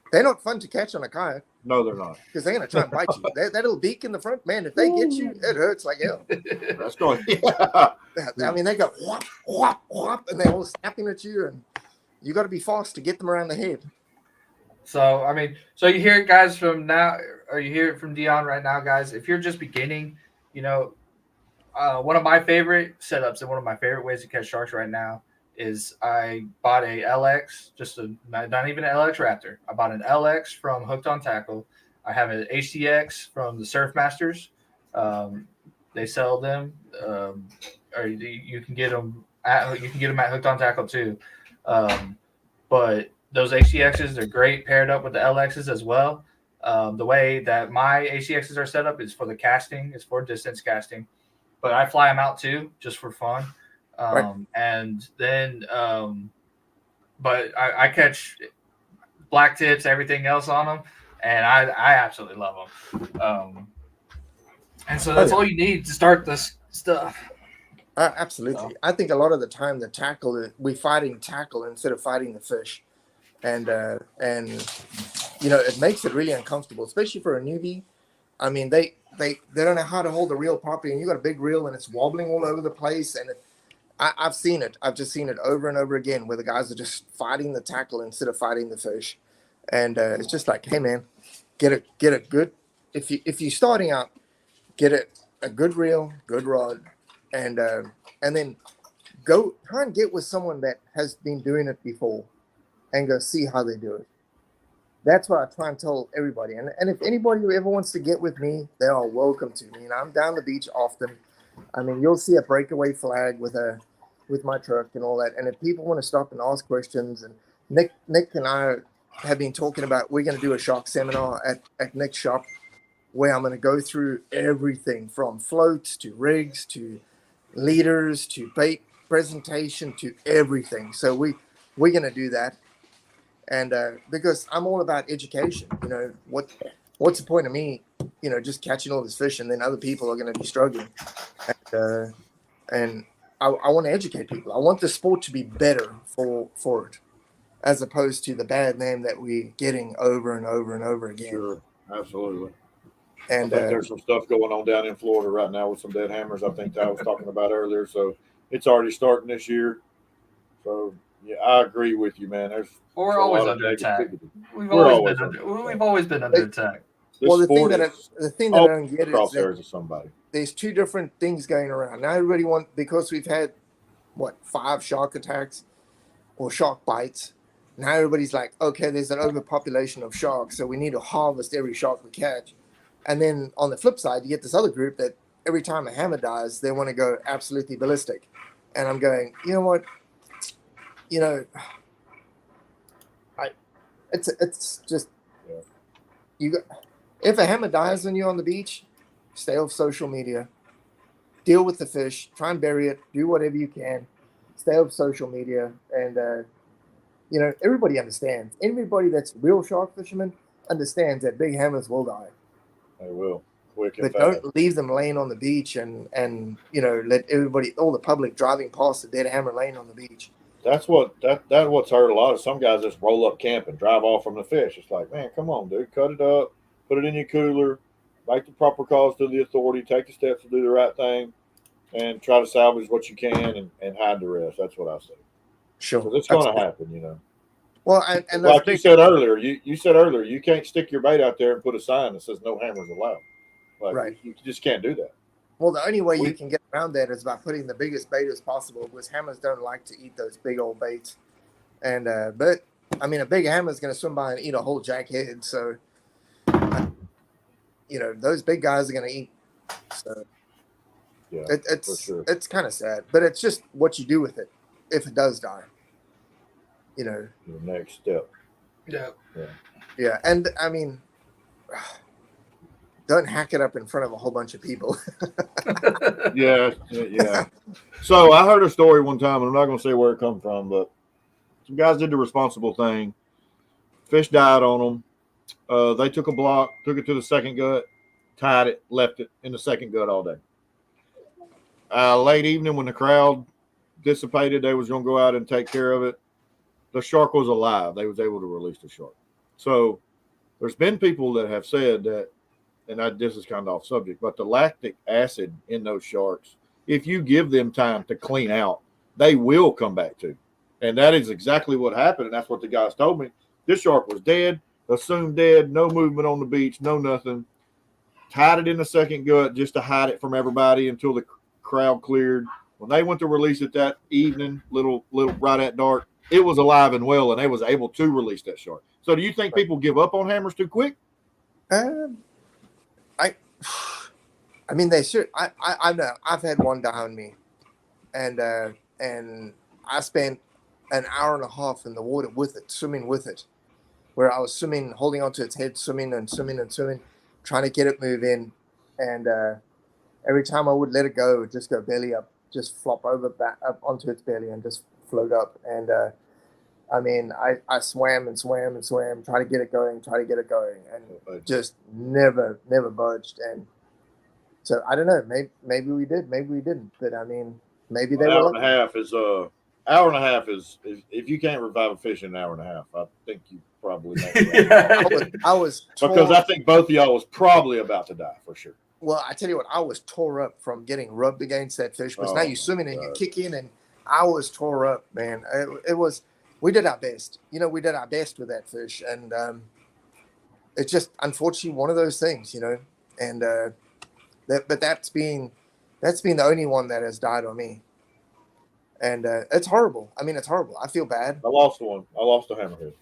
they're not fun to catch on a kayak. No, they're not. Because they're gonna try and bite you. That little beak in the front, man. If they get you, it hurts like hell. That's going. Yeah. I mean, they go whop whop whop, and they're all snapping at you. And You got to be fast to get them around the head. So I mean, so you hear it, guys, from now, or you hear it from Dion right now, guys. If you're just beginning, you know, one of my favorite setups and one of my favorite ways to catch sharks right now is I bought a LX, just a not even an LX Raptor. I bought an LX from Hooked on Tackle. I have an HDX from the Surfmasters. They sell them, or you can get them at Hooked on Tackle too. But those HDXs, they're great paired up with the LXs as well. The way that my HDXs are set up is for the casting, is for distance casting, but I fly them out too, just for fun. Right. And then, but I catch black tips, everything else on them, and I absolutely love them. And so that's all you need to start this stuff. Absolutely. I think a lot of the time the tackle, we're fighting tackle instead of fighting the fish. And you know, it makes it really uncomfortable, especially for a newbie. I mean, they don't know how to hold the reel properly, and you got a big reel and it's wobbling all over the place. And I've seen it. I've just seen it over and over again where the guys are just fighting the tackle instead of fighting the fish. And it's just like, hey man, get a good, if you're starting out, get a good reel, good rod, and then go try and get with someone that has been doing it before and go see how they do it. That's what I try and tell everybody. And if anybody who ever wants to get with me, they are welcome to. You know, I'm down the beach often. I mean, you'll see a breakaway flag with my truck and all that. And if people want to stop and ask questions, and Nick and I have been talking about, we're going to do a shark seminar at Nick's shop where I'm going to go through everything from floats to rigs to leaders to bait presentation to everything. So we're going to do that. And because I'm all about education, you know, what's the point of me, you know, just catching all this fish and then other people are going to be struggling. And I want to educate people. I want the sport to be better for it, as opposed to the bad name that we're getting over and over and over again. Sure, absolutely. And I think there's some stuff going on down in Florida right now with some dead hammers. I think I was talking about earlier. So it's already starting this year. So yeah, I agree with you, man. We're a always lot of under attack. negativity. We've We're always been under attack. This well, the thing sport that is I don't get is that crosshairs of somebody. there's two different things going around. Now everybody because we've had 5 shark attacks or shark bites. Now everybody's like, okay, there's an overpopulation of sharks, so we need to harvest every shark we catch. And then on the flip side, you get this other group that every time a hammer dies, they want to go absolutely ballistic. And I'm going, you know what? You know, it's just if a hammer dies on you on the beach, stay off social media, deal with the fish, try and bury it, do whatever you can, stay off social media, and you know, everybody understands. Everybody that's real shark fishermen understands that big hammers will die. They will, quick and But fast. don't leave them laying on the beach and you know, let all the public driving past the dead hammer laying on the beach. That's what's hurt a lot of some guys just roll up camp and drive off from the fish. It's like, man, come on, dude, cut it up, put it in your cooler, make the proper calls to the authority, take the steps to do the right thing, and try to salvage what you can and hide the rest. That's what I say. Sure, So it's going to happen, you know. Well, and Like you said earlier, you said earlier, you can't stick your bait out there and put a sign that says no hammers allowed. Like, right. You just can't do that. Well, the only way you can get around that is by putting the biggest bait as possible, because hammers don't like to eat those big old baits. And but I mean, a big hammer is going to swim by and eat a whole jackhead. So you know, those big guys are going to eat. So Yeah, it's kind of sad, but it's just what you do with it if it does die. You know, the next step. Yeah, and I mean, don't hack it up in front of a whole bunch of people. Yeah. So I heard a story one time, and I'm not going to say where it come from, but some guys did the responsible thing. Fish died on them. They took a block, took it to the second gut, tied it, left it in the second gut all day. Late evening, when the crowd dissipated, they was going to go out and take care of it. The shark was alive. They was able to release the shark. So there's been people that have said that, and this is kind of off subject, but the lactic acid in those sharks, if you give them time to clean out, they will come back to. And that is exactly what happened. And that's what the guys told me. This shark was dead, assumed dead, no movement on the beach, no nothing. Tied it in the second gut just to hide it from everybody until the crowd cleared. When they went to release it that evening, little right at dark, it was alive and well, and they was able to release that shark. So do you think people give up on hammers too quick? I mean, they should. I know. I've had one die on me, and I spent an hour and a half in the water with it, swimming with it, where I was swimming, holding onto its head, swimming and swimming and swimming, trying to get it move in, and every time I would let it go, it would just go belly up, just flop over back up onto its belly and just float up. And I mean, I swam and swam and swam, try to get it going, and just never budged. And so I don't know. Maybe we did, maybe we didn't. But I mean, maybe they An were. hour and a half is if you can't revive a fish in an hour and a half, I think you probably know that. I was Because I think both of y'all was probably about to die for sure. Well, I tell you what, I was tore up from getting rubbed against that fish. Because now you're swimming and you kick in, and I was tore up, man. It was. We did our best. You know, we did our best with that fish, and it's just unfortunately one of those things, you know. And but that's been the only one that has died on me, and it's horrible. I mean, it's horrible. I feel bad. I lost one. I lost a hammerhead.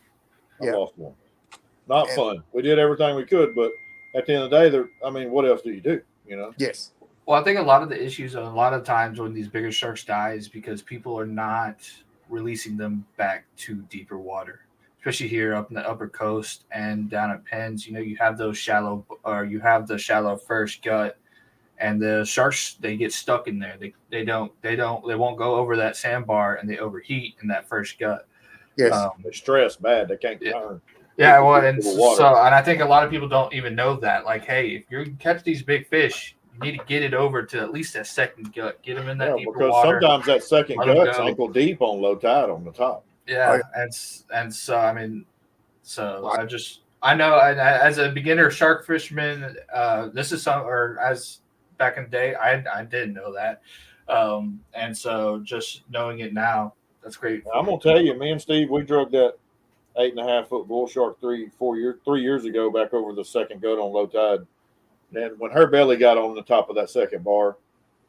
I lost one. Not fun. We did everything we could, but at the end of the day, I mean, what else do you do? You know? Yes. Well, I think a lot of the issues, a lot of times when these bigger sharks die, is because people are not releasing them back to deeper water, especially here up in the upper coast and down at Penns. You know, you have those shallow first gut, and the sharks, they get stuck in there. They won't go over that sandbar, and they overheat in that first gut. Yes. They're stressed bad. They can't turn. Yeah, well, and I think a lot of people don't even know that. Like, hey, if you catch these big fish, you need to get it over to at least that second gut. Get them in that deeper because water. sometimes that second gut's ankle deep on low tide on the top. Yeah, and so I mean, I know as a beginner shark fisherman, this is as back in the day, I didn't know that, and so just knowing it now, that's great. I'm gonna tell you, me and Steve, we drug that 8.5 foot bull shark 3 years ago back over the second gut on low tide. And when her belly got on the top of that second bar,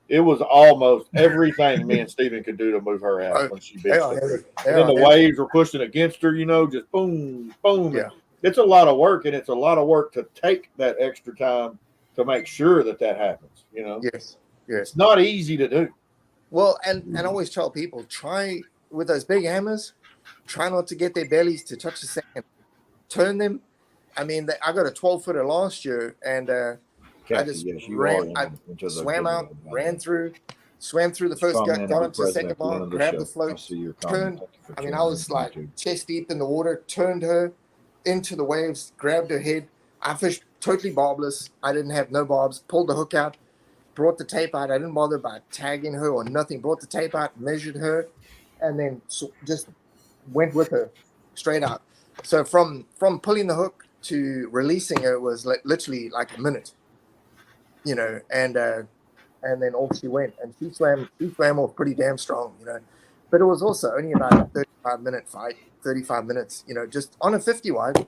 it was almost everything me and Steven could do to move her out when she beat us. And then the waves were pushing against her, you know, just boom, boom. Yeah. It's a lot of work, and it's a lot of work to take that extra time to make sure that happens, you know. Yes. It's not easy to do. Well, and I always tell people, try with those big hammers, try not to get their bellies to touch the sand. Turn them. I mean, I got a 12-footer last year, and I just swam out, swam through the first gut, got onto the second bar, grabbed the float, turned. I mean, I was like chest deep in the water, turned her into the waves, grabbed her head. I fished totally barbless. I didn't have no barbs. Pulled the hook out, brought the tape out. I didn't bother by tagging her or nothing. Brought the tape out, measured her, and then just went with her straight out. So from pulling the hook to releasing her was literally like a minute, you know, and then off she went, and she swam off pretty damn strong, you know. But it was also only about a 35-minute fight, 35 minutes, you know, just on a 50 wide,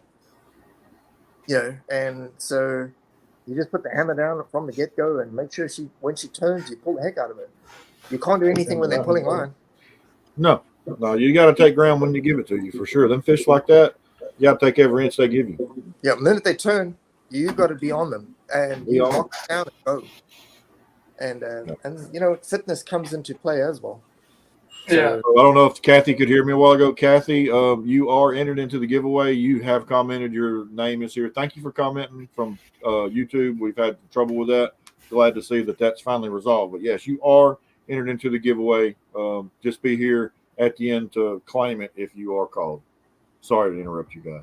you know. And so you just put the hammer down from the get-go and make sure when she turns, you pull the heck out of her. You can't do anything when they're pulling line. No, you got to take ground when they give it to you for sure. Them fish like that, you got to take every inch they give you. Yeah, the minute they turn, you got to be on them and you lock down and go. And you know, fitness comes into play as well. Yeah. So I don't know if Kathy could hear me a while ago. Kathy, you are entered into the giveaway. You have commented. Your name is here. Thank you for commenting from YouTube. We've had trouble with that. Glad to see that that's finally resolved. But yes, you are entered into the giveaway. Just be here at the end to claim it if you are called. Sorry to interrupt you guys.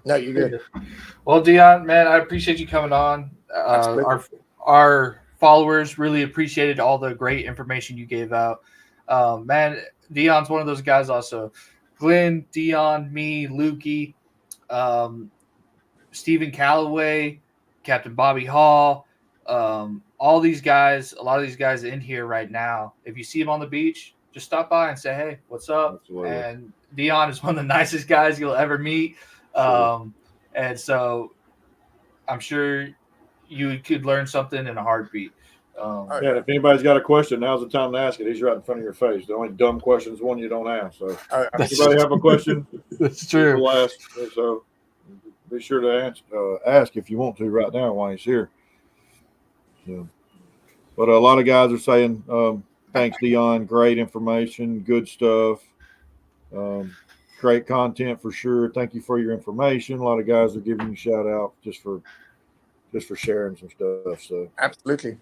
No, you're good. Well, Dion, man, I appreciate you coming on. Our followers really appreciated all the great information you gave out. Man, Dion's one of those guys also. Glenn, Dion, me, Lukey, Stephen Calloway, Captain Bobby Hall, all these guys, a lot of these guys in here right now. If you see them on the beach, just stop by and say, hey, what's up? Absolutely. And Dion is one of the nicest guys you'll ever meet. And so I'm sure you could learn something in a heartbeat. Yeah, if anybody's got a question, now's the time to ask it. He's right in front of your face. The only dumb question is one you don't ask. So if anybody have a question, That's we'll ask. So be sure to ask if you want to right now while he's here. So, but a lot of guys are saying, thanks, Dion. Great information, good stuff. Great content for sure. Thank you for your information. A lot of guys are giving you shout out just for sharing some stuff. So Absolutely.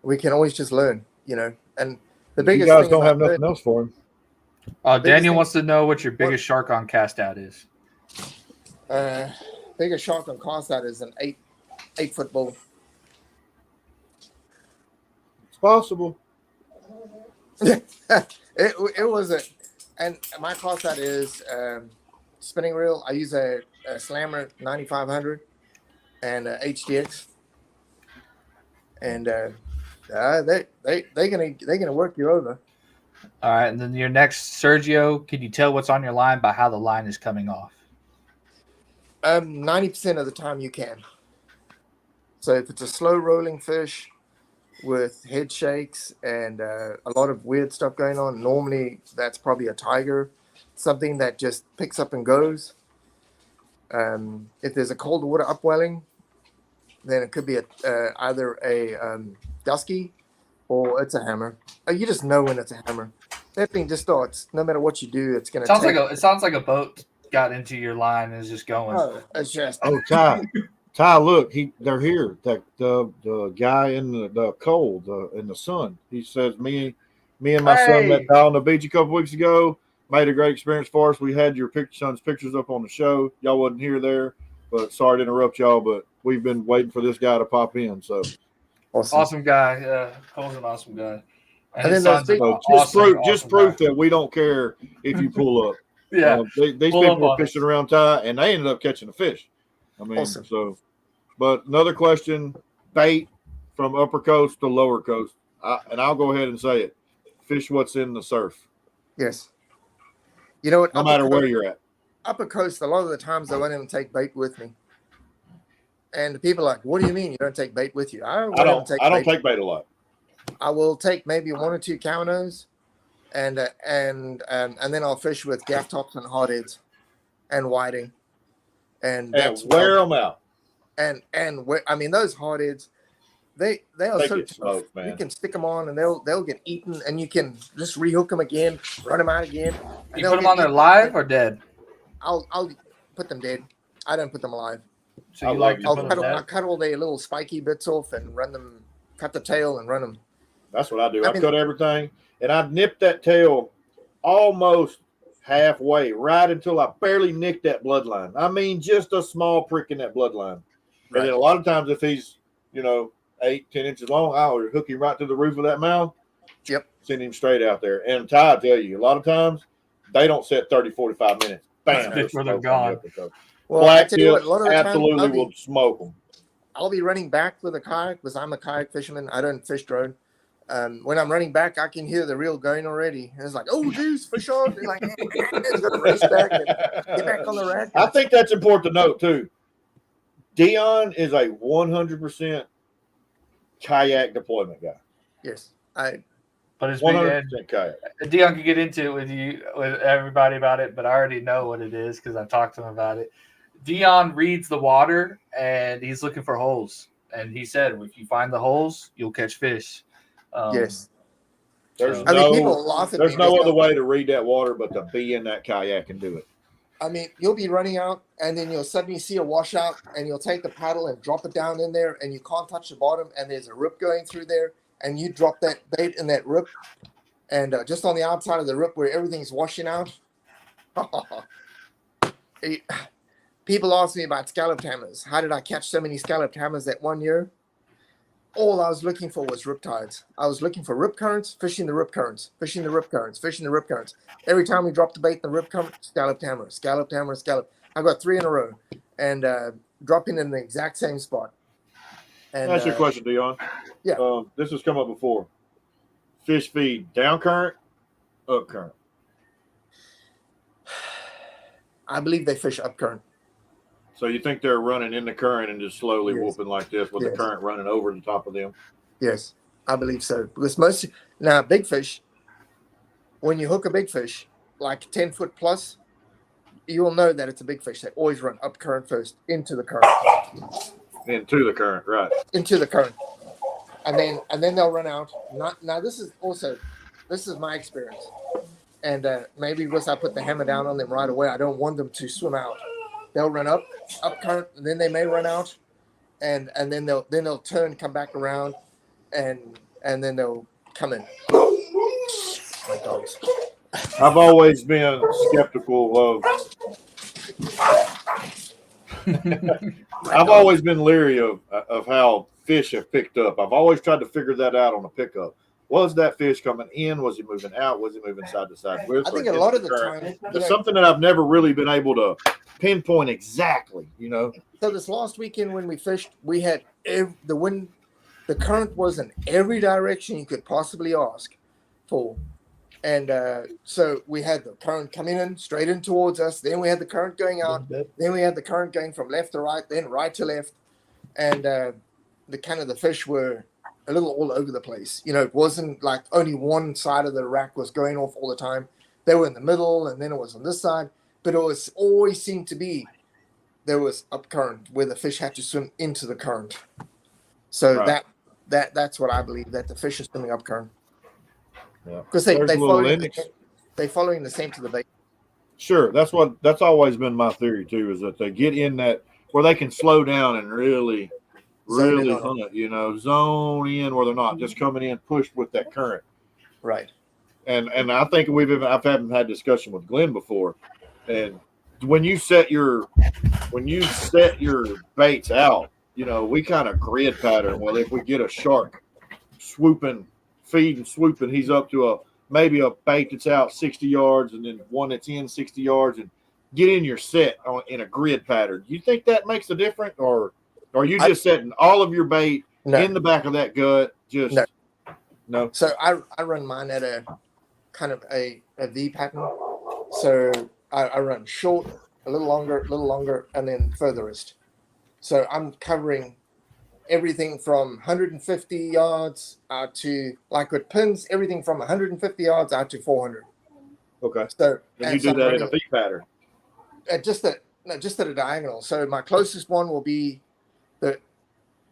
We can always just learn, and the you biggest guys thing don't have about nothing else for him. Daniel wants to know what your biggest shark on cast out is. biggest shark on cast out is an 8-foot bull. It's possible. it was and my cast out is spinning reel. I use a Slammer 9500 and HDX, and they're gonna work you over. All right, and then your next, Sergio, can you tell what's on your line by how the line is coming off? 90% of the time you can. So if it's a slow rolling fish with head shakes and a lot of weird stuff going on, normally that's probably a tiger, something that just picks up and goes. If there's a cold water upwelling, then it could be either a dusky or it's a hammer. You just know when it's a hammer. That thing just starts. No matter what you do, it's gonna. It sounds like a boat got into your line and is just going. Oh, it's just. Oh, Ty, look, they're here. That the guy in the cold in the sun. He says me and my son met Ty on the beach a couple weeks ago. Made a great experience for us. We had your son's pictures up on the show. Y'all wasn't here there, but sorry to interrupt y'all. But we've been waiting for this guy to pop in. So awesome guy. Cole's an awesome guy. And then those big, just proof that we don't care if you pull up. Yeah, these people were fishing around Ty, and they ended up catching a fish. I mean, awesome. But another question: bait from upper coast to lower coast, and I'll go ahead and say it: fish what's in the surf. Yes. You know what? No matter where you're at. Upper coast, a lot of the times I won't even take bait with me. And people are like, what do you mean you don't take bait with you? I don't take bait a lot. I will take maybe 1 or 2 Kaunos, and then I'll fish with gaff tops and hardheads and whiting, and wear them out. And I mean those hardheads, they are so tough. Smoked, man. You can stick them on and they'll get eaten, and you can just rehook them again, run them out again. You put them on there live or dead? I'll put them dead. I don't put them alive. So you like I'll cut all their little spiky bits off and run them, cut the tail and run them. That's what I do. I cut everything, and I nip that tail almost halfway, right until I barely nick that bloodline. I mean, just a small prick in that bloodline. Right. And then a lot of times, if he's 8-10 inches long, I'll hook him right to the roof of that mouth. Yep. Send him straight out there. And Ty, I tell you, a lot of times they don't set 30, 45 minutes. Bam, they're gone. Well, black tips absolutely will smoke them. I'll be running back with a kayak because I'm a kayak fisherman. I don't fish drone. When I'm running back, I can hear the reel going already. And it's like, oh, geez, fish on. They're like, it's going to race back and get back on the rack. I think that's important to note, too. Dion is a 100% kayak deployment guy. Yes. But it's 100% kayak. Dion can get into it with everybody about it, but I already know what it is because I've talked to him about it. Dion reads the water, and he's looking for holes. And he said, if you find the holes, you'll catch fish. Yes. There's people laugh at there's me. no other way to read that water but to be in that kayak and do it. I mean, you'll be running out, and then you'll suddenly see a washout, and you'll take the paddle and drop it down in there, and you can't touch the bottom, and there's a rip going through there, and you drop that bait in that rip, and just on the outside of the rip where everything's washing out. People ask me about scalloped hammers. How did I catch so many scalloped hammers that one year? All I was looking for was riptides. I was looking for rip currents, fishing the rip currents, fishing the rip currents, fishing the rip currents. Every time we dropped the bait in the rip current, scalloped hammer, scalloped hammer, scalloped. I got 3 in a row, and dropping in the exact same spot. And that's your question, Dion. Yeah. This has come up before. Fish feed down current up current? I believe they fish up current. So you think they're running in the current and just slowly Yes. whooping like this with the Yes. current running over the top of them? Yes, I believe so. Because most now big fish, when you hook a big fish like 10 foot plus, you will know that it's a big fish. They always run up current first into the current, Into the current, right? into the current, and then they'll run out. Not now. This is my experience, and maybe once I put the hammer down on them right away, I don't want them to swim out. They'll run up current, and then they may run out, and then they'll turn, come back around, and then they'll come in. My dogs. I've always been skeptical of. I've always been leery of how fish have picked up. I've always tried to figure that out on a pickup. Was that fish coming in? Was he moving out? Was he moving side to side? I think a lot of the time, It's something that I've never really been able to pinpoint exactly. So this last weekend when we fished, we had the wind, the current was in every direction you could possibly ask for. And so we had the current coming in straight in towards us. Then we had the current going out. Then we had the current going from left to right, then right to left. And the fish were a little all over the place. It wasn't like only one side of the rack was going off all the time. They were in the middle, and then it was on this side. But it was always seemed to be there was up current where the fish had to swim into the current. So Right. that's what I believe, that the fish is swimming up current. Yeah. Because There's a little index. they following the same to the bait. Sure, that's always been my theory too. Is that they get in that where they can slow down and really Zone in on hunt. Zone in where they're not just coming in pushed with that current. Right. And I think I've had discussion with Glenn before, and when you set your baits out, we kind of grid pattern. Well, if we get a shark swooping, he's up to maybe a bait that's out 60 yards, and then one that's in 60 yards, and get in your set in a grid pattern. Do you think that makes a difference, or are you just setting all of your bait in the back of that gut? Just no. So I run mine at a kind of a V pattern. So I run short, a little longer, and then furthest. So I'm covering everything from 150 yards out to, like with pins, everything from 150 yards out to 400. Okay. So And you do that in a V pattern. just at a diagonal. So my closest one will be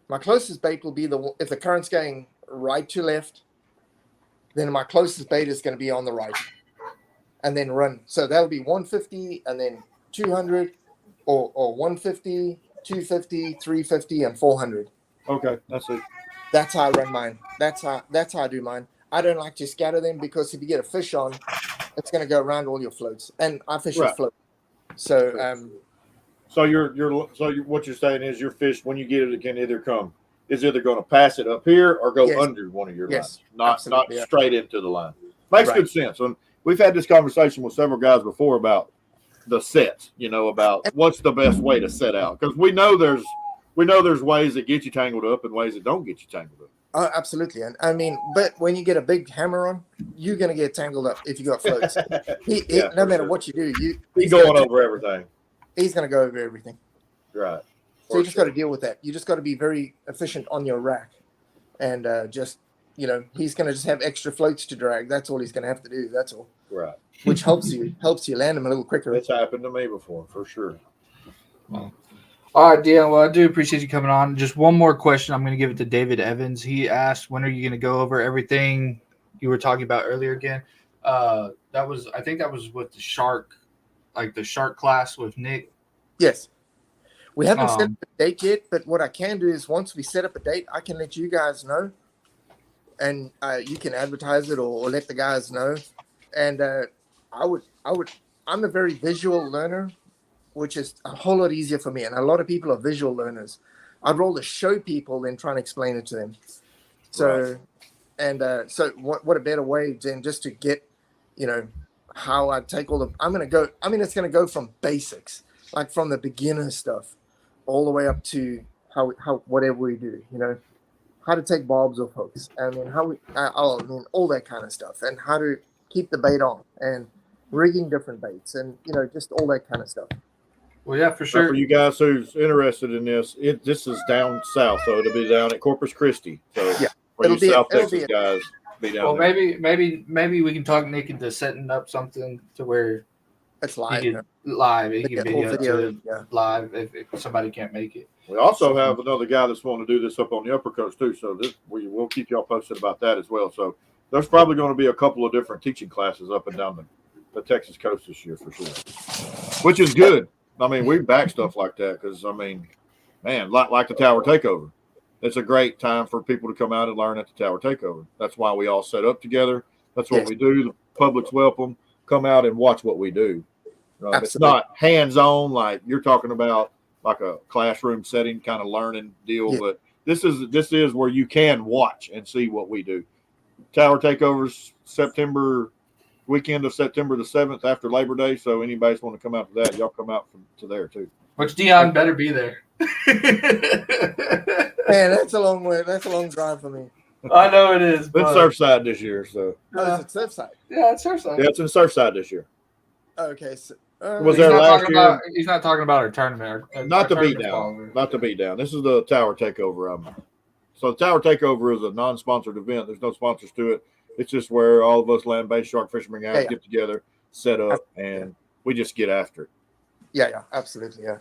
my closest bait will be if the current's going right to left, then my closest bait is going to be on the right, and then run. So that'll be 150, and then 200, or 150, 250, 350, and 400. Okay, that's it. That's how I run mine. That's how I do mine. I don't like to scatter them, because if you get a fish on, it's going to go around all your floats, and I fish with float. So So what you're saying is your fish, when you get it can either is either going to pass it up here or go under one of your lines, not straight into the line. Makes good sense. And we've had this conversation with several guys before about the sets, about what's the best way to set out, because we know there's ways that get you tangled up and ways that don't get you tangled up. Oh, absolutely. And I mean, but when you get a big hammer on, you're going to get tangled up if you got floats. No matter what you do, he's going over everything. He's going to go over everything. Right. So you just got to deal with that. You just got to be very efficient on your rack, and he's going to just have extra floats to drag. That's all he's going to have to do. That's all. Right. Which helps you land him a little quicker. It's happened to me before, for sure. All right, Dan. Well, I do appreciate you coming on. Just one more question. I'm going to give it to David Evans. He asked, when are you going to go over everything you were talking about earlier again? I think that was with the shark, like the shark class with Nick. Yes. We haven't set up a date yet, but what I can do is once we set up a date, I can let you guys know, and you can advertise it or let the guys know. And I'm a very visual learner, which is a whole lot easier for me. And a lot of people are visual learners. I'd rather show people than try and explain it to them. So, so what a better way than just to get, how I take all it's going to go from basics, like from the beginner stuff, all the way up to how whatever we do, how to take bobs off hooks, and then all that kind of stuff, and how to keep the bait on and rigging different baits and just all that kind of stuff. Well, yeah, for Now, sure. for you guys who's interested in this, this is down south, so it'll be down at Corpus Christi. So Yeah, for you it'll be South it'll Texas be guys, be down Well, there. maybe we can talk Nick into setting up something to where It's he live. can live. He can Full video to yeah. live if somebody can't make it. We also have another guy that's wanting to do this up on the upper coast too. So we'll keep y'all posted about that as well. So there's probably going to be a couple of different teaching classes up and down the Texas coast this year for sure, which is good. I mean, we back stuff like that because, I mean, man, like the Tower Takeover. It's a great time for people to come out and learn at the Tower Takeover. That's why we all set up together. That's what we do. The public's welcome. Come out and watch what we do. It's not hands-on like you're talking about, like a classroom setting kind of learning deal, but this is where you can watch and see what we do. Tower Takeovers weekend of September the 7th after Labor Day. So anybody's want to come out to that, y'all come out to there too. Which Dion better be there. Man, that's a long way. That's a long drive for me. I know it is. It's But, Surfside this year, so Oh, it's at Surfside. yeah, it's Surfside. yeah, it's in Surfside this year. Okay. So, Was He's there not last talking year? about. He's not talking about our tournament. Not the our beat tournament's down. longer. Not the beat down. This is the Tower Takeover. So the Tower Takeover is a non-sponsored event. There's no sponsors to it. It's just where all of us land-based shark fishermen guys get together, set up, and we just get after it. Yeah, absolutely, yeah.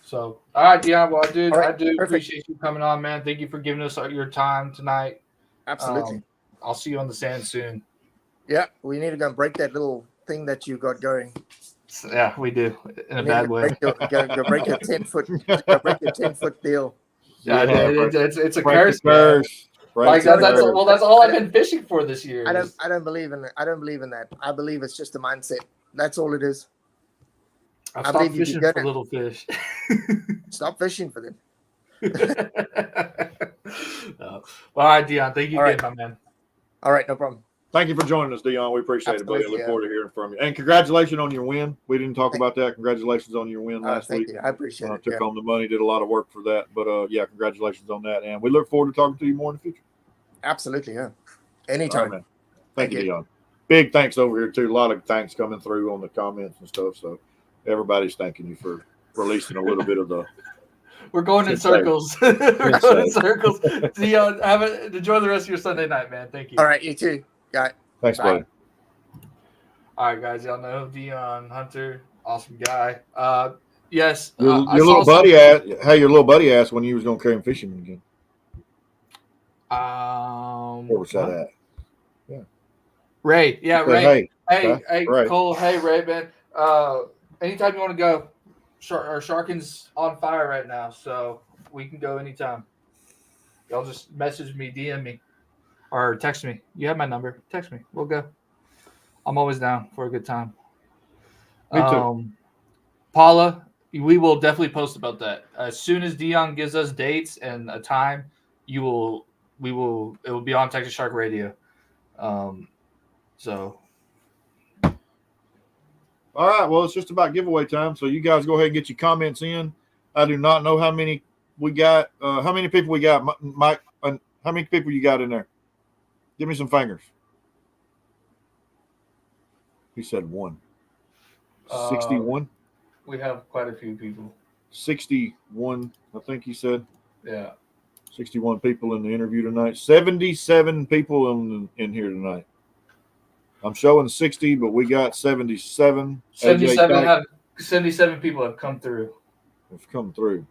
So, all right, Dion. Well, dude, All right, I do perfect. appreciate you coming on, man. Thank you for giving us your time tonight. Absolutely. I'll see you on the sand soon. Yeah, we need to go and break that little thing that you got going. So, yeah, we do in a We need bad to way. Go break your 10-foot deal. Yeah, Yeah, it's a break curse. the Man. curse. Break Like the that's curse. all I've been fishing for this year. I don't believe in it. I don't believe in that. I believe it's just a mindset. That's all it is. I've I stopped believe you fishing can for get it. little fish. Stop fishing for them. Well, all right, Dion. Thank you All again, right. my man. All right, no problem. Thank you for joining us, Dion. We appreciate it, buddy. I Absolutely, look forward to hearing from you. And congratulations on your win. We didn't talk about that. Congratulations on your win last Thank week. you. I appreciate it. Took Yeah. home the money, did a lot of work for that. But yeah, congratulations on that. And we look forward to talking to you more in the future. Absolutely, yeah. All Anytime. right, man. Thank you, you. Dion. Big thanks over here, too. A lot of thanks coming through on the comments and stuff. So everybody's thanking you for releasing a little bit of the. We're going in Good save. circles. We're going in save. circles. Dion, enjoy the rest of your Sunday night, man. Thank you. All right, you too. Got it. Thanks, Bye. buddy. All right, guys. Y'all know Dion Hunter, awesome guy. Yes, Your I saw little buddy asked, hey, your little buddy asked when you was going to carry him fishing again. Where was that at? Ray. Yeah, He said, Ray. Hey, Hey, Ray. Cole. Hey, Ray, man. Anytime you want to go, Sharkin's on fire right now, so we can go anytime. Y'all just message me, DM me, or text me. You have my number. Text me. We'll go. I'm always down for a good time. Me too. Paula, we will definitely post about that. As soon as Dion gives us dates and a time, it will be on Texas Shark Radio. So all right. Well, it's just about giveaway time. So you guys go ahead and get your comments in. I do not know how many we got. How many people we got, Mike? How many people you got in there? Give me some fingers. He said one. 61? we have quite a few people. 61, I think he said. Yeah. 61 people in the interview tonight. 77 people in here tonight. I'm showing 60, but we got 77. 77 people have come through. Have come through.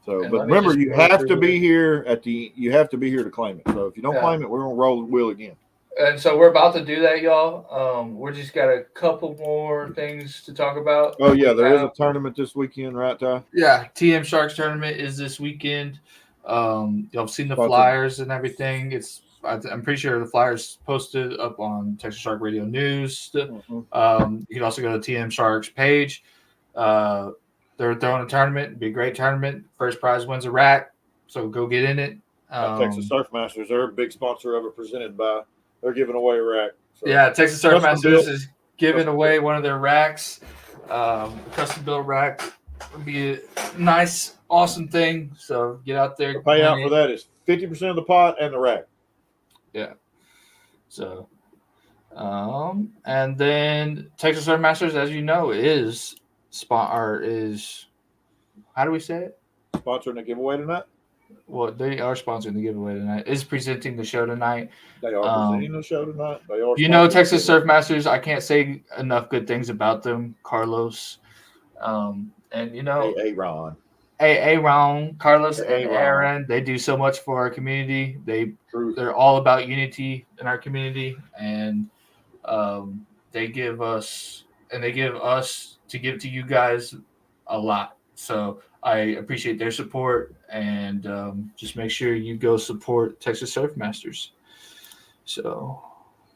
So, And but let me remember, just you go have through to be here. here you have to be here to claim it. So if you don't Yeah. claim it, we're gonna roll the wheel again. And so we're about to do that, y'all. We're just got a couple more things to talk about. Oh yeah, there is a tournament this weekend, right, Ty? Yeah, TM Sharks tournament is this weekend. Y'all have seen the Sponsored. flyers and everything. I'm pretty sure the flyers posted up on Texas Shark Radio News. Mhm. You can also go to TM Sharks page. They're throwing a tournament. It'd be a great tournament. First prize wins a rack, so go get in it. Texas Surf Masters, they're a big sponsor of it, presented by. They're giving away a rack. So. Yeah, Texas Surf Custom Masters built. is giving away one of their racks. Custom built rack would be a nice, awesome thing. So get out there. The payout win for it. that is 50% of the pot and the rack. So And then Texas Surf Masters, as you know, is how do we say it? Sponsoring the giveaway tonight. Well, they are sponsoring the giveaway tonight. Is presenting the show tonight. They are presenting the show tonight. They are. You know, sponsoring Texas the Surf Masters. I can't say enough good things about them, Carlos. And you know, giveaway. Ron. Aaron, Carlos, and Aaron. Aaron. They do so much for our community. Truth. They're all about unity in our community, and they give us to give to you guys a lot. So I appreciate their support, and just make sure you go support Texas Surf Masters. So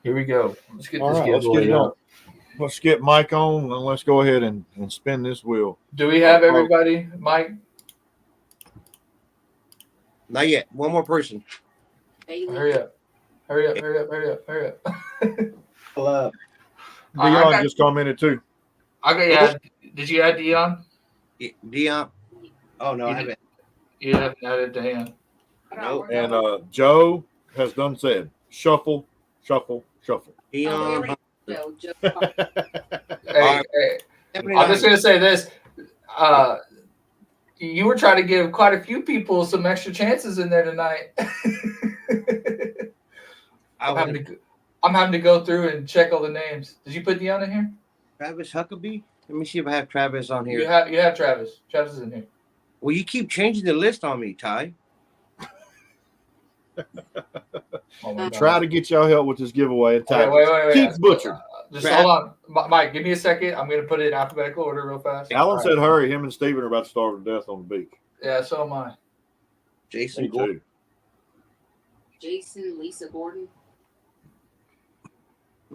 here we go. Let's get All this right, let's get giveaway it up. on. Let's get Mike on and let's go ahead and spin this wheel. Do we have everybody, Mike? Not yet. One more person. Hurry up. Hello. I Dion got- just commented too. Okay, yeah. Did you add Dion? Dion. Oh no, You I haven't. You haven't added Dion. Nope. And Joe has done said shuffle, shuffle, shuffle. Dion. No, Joe. Hey, I'm just gonna say this. You were trying to give quite a few people some extra chances in there tonight. I'm having to go through and check all the names. Did you put Dion in here? Travis Huckabee. Let me see if I have Travis on here. You have Travis. Travis is in here. Well, you keep changing the list on me, Ty. Oh my God. Try to get y'all help with this giveaway. And Okay, wait. Keith Butcher. Just hold on, Mike. Give me a second. I'm gonna put it in alphabetical order real fast. Alan All said, right. "Hurry! Him and Steven are about to starve to death on the beach." Yeah, so am I. Jason Me Gordon. too. Jason, Lisa Gordon.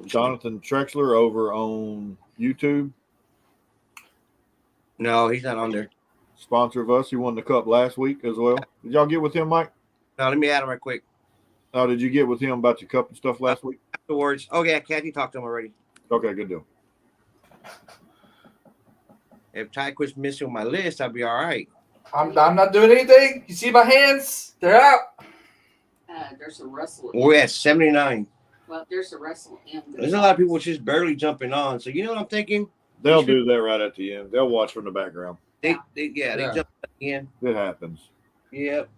Jonathan Trexler over on YouTube, No, he's not on there. sponsor of us. He won the cup last week as well. Did y'all get with him, Mike? No, let me add him right quick. Oh, did you get with him about your cup and stuff last week? Afterwards. Oh yeah, Kathy talked to him already. Okay, good deal. If Ty quits missing my list, I'll be all right. I'm not doing anything. You see my hands? They're out. There's a Russell. We're at 79. Well, there's a Russell. There's a lot of people just barely jumping on. So you know what I'm thinking? They'll do that right at the end. They'll watch from the background. They Yeah. jump in. It happens. Yep.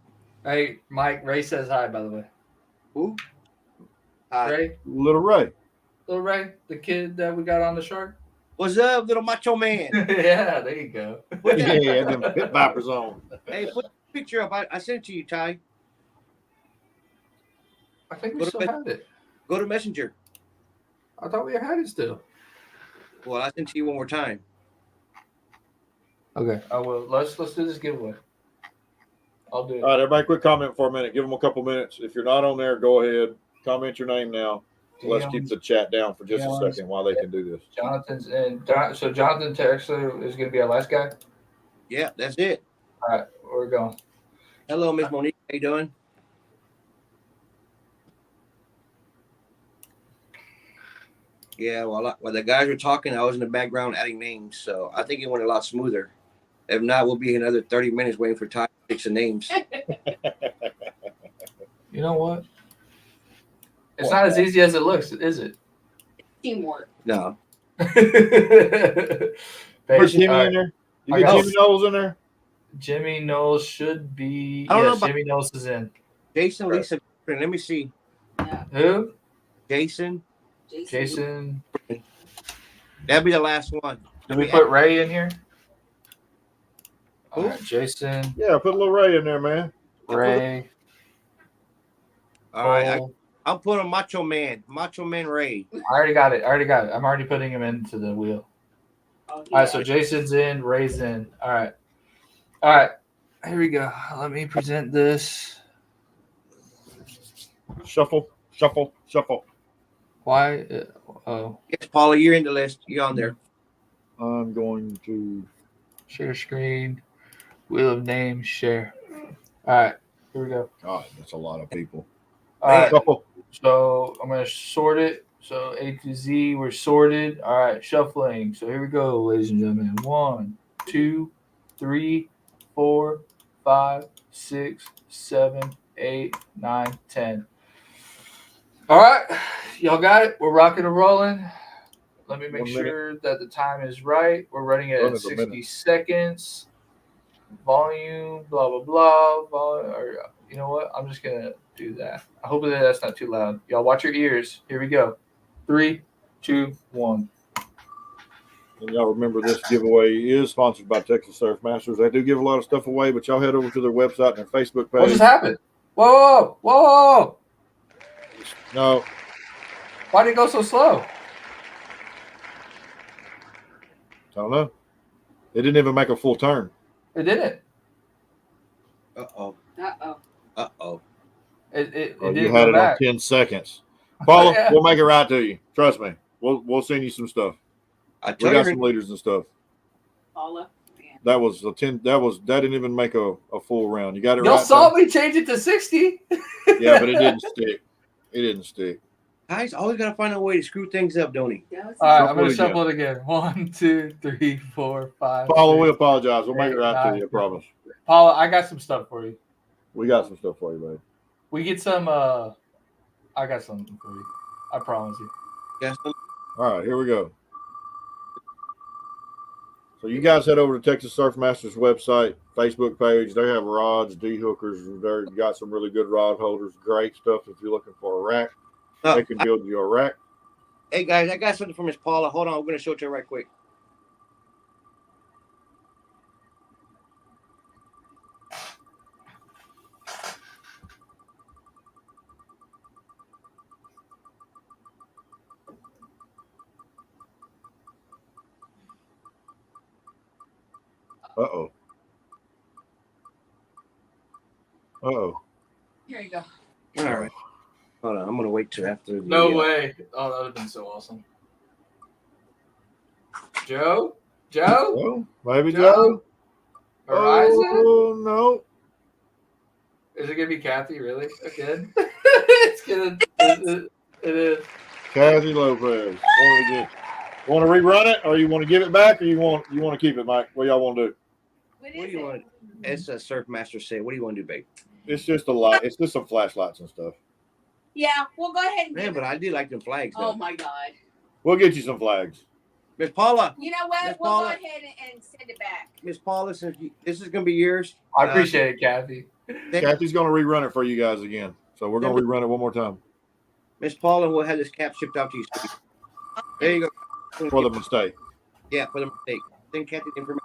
Hey, Mike. Ray says hi. By the way, Who? Ray, Little Ray. little Ray, the kid that we got on the shark. What's up, little macho man? Yeah, there you go. Yeah, them pit vipers on. Hey, put the picture up. I sent it to you, Ty. I think we Go to still bed. had it. Go to Messenger. I thought we had it still. Well, I sent it to you one more time. Okay, I will. Let's do this giveaway. I'll do it. All right, everybody, quick comment for a minute. Give them a couple minutes. If you're not on there, go ahead. Comment your name now. Let's keep the chat down for just a Dion's- second while they can do this. Jonathan's in. So Jonathan Texler is going to be our last guy. Yeah, that's it. All right, we're going. Hello, Miss Monique. How you doing? Yeah, while the guys were talking, I was in the background adding names, so I think it went a lot smoother. If not, we'll be another 30 minutes waiting for Ty to fix the names. You know what? It's not as easy as it looks, is it? Teamwork. No, Put Patient- Jimmy all right. in there. You I get got- Jimmy Knowles in there? Jimmy Knowles should be. I don't know Yes, about- Jimmy Knowles is in. Jason, Right. Lisa, let me see. Yeah. Who? Jason, Jason. that'll be the last one. Did we put Ray in here? All Who? right, Jason, Yeah, put a little Ray in there, man. Ray. All right, Cole. I'm putting Macho Man Ray. I already got it. I'm already putting him into the wheel. Oh, All right, yeah. so Jason's in, Ray's in. All right. Here we go. Let me present this. Shuffle, shuffle, shuffle. Why? Oh, Yes, Paula, you're in the list. You're on there. I'm going to. share screen, wheel of names, share. All right, here we go. God, that's a lot of people. All right, Shuffle. so I'm gonna sort it. So A to Z, we're sorted. All right, shuffling. So here we go, ladies and gentlemen. 1, 2, 3, 4, 5, 6, 7, 8, 9, 10. All right, Y'all got it? We're rocking and rolling. Let me make 1 minute. sure that the time is right. We're running it Run at it a 60 minute. seconds. Volume, blah, blah, blah. Or, you know what? I'm just going to do that. Hopefully that's not too loud. Y'all watch your ears. Here we go. 3, 2, 1. And y'all remember this giveaway is sponsored by Texas Surf Masters. They do give a lot of stuff away, but y'all head over to their website and their Facebook What page. just happened? Whoa, whoa, whoa. No, Why did it go so slow? I don't know. It didn't even make a full turn. It didn't. Uh-oh. Uh-oh. Uh-oh. It Oh, you didn't had go it back. on 10 seconds. Paula, Yeah. we'll make it right to you. Trust me. We'll send you some stuff. I We told got you. some leaders and stuff. Paula. Man. That was a 10. That didn't even make a full round. You got it Y'all right. saw Tom? me change it to 60. Yeah, but it didn't stick. It didn't stick. Guys always got to find a way to screw things up, don't he? That was All right, Shuffle I'm going it to shuffle it again. 1, 2, 3, 4, 5. Paula, 6. we apologize. We'll make it right to 9, you. I promise. Paula, I got some stuff for you. We got some stuff for you, babe. We get some. I got something for you. I promise you. Yes. All right, here we go. So you guys head over to Texas Surf Masters website, Facebook page. They have rods, D-hookers. They got some really good rod holders. Great stuff if you're looking for a rack. They can build you a rack. Hey, guys, I got something from Miss Paula. Hold on. I'm going to show it to you right quick. Uh-oh. Uh-oh. Here you go. All right. Hold on. I'm going to wait till after the. No way. Oh, that would have been so awesome. Joe? Joe? Oh, maybe Joe? Joe. Horizon? Oh, no. Is it going to be Kathy, really? Again? It's going to. It is. Kathy Lopez. Want to rerun it, or you want to give it back, or you want to keep it, Mike? What y'all want to do? What do you want? It's a Surf Master say. What do you want to do, babe? It's just a lot. It's just some flashlights and stuff. Yeah, we'll go ahead and Man, give but it. I do like them flags, though. Oh my God. We'll get you some flags. Miss Paula. You know what? Miss We'll Paula. go ahead and send it back. Miss Paula, since this is going to be yours. I appreciate it, Kathy. Kathy's going to rerun it for you guys again. So we're going to rerun it one more time Miss Paula, we'll have this cap shipped out to you. There you go. for the mistake. Yeah, for the mistake. Send Kathy the information.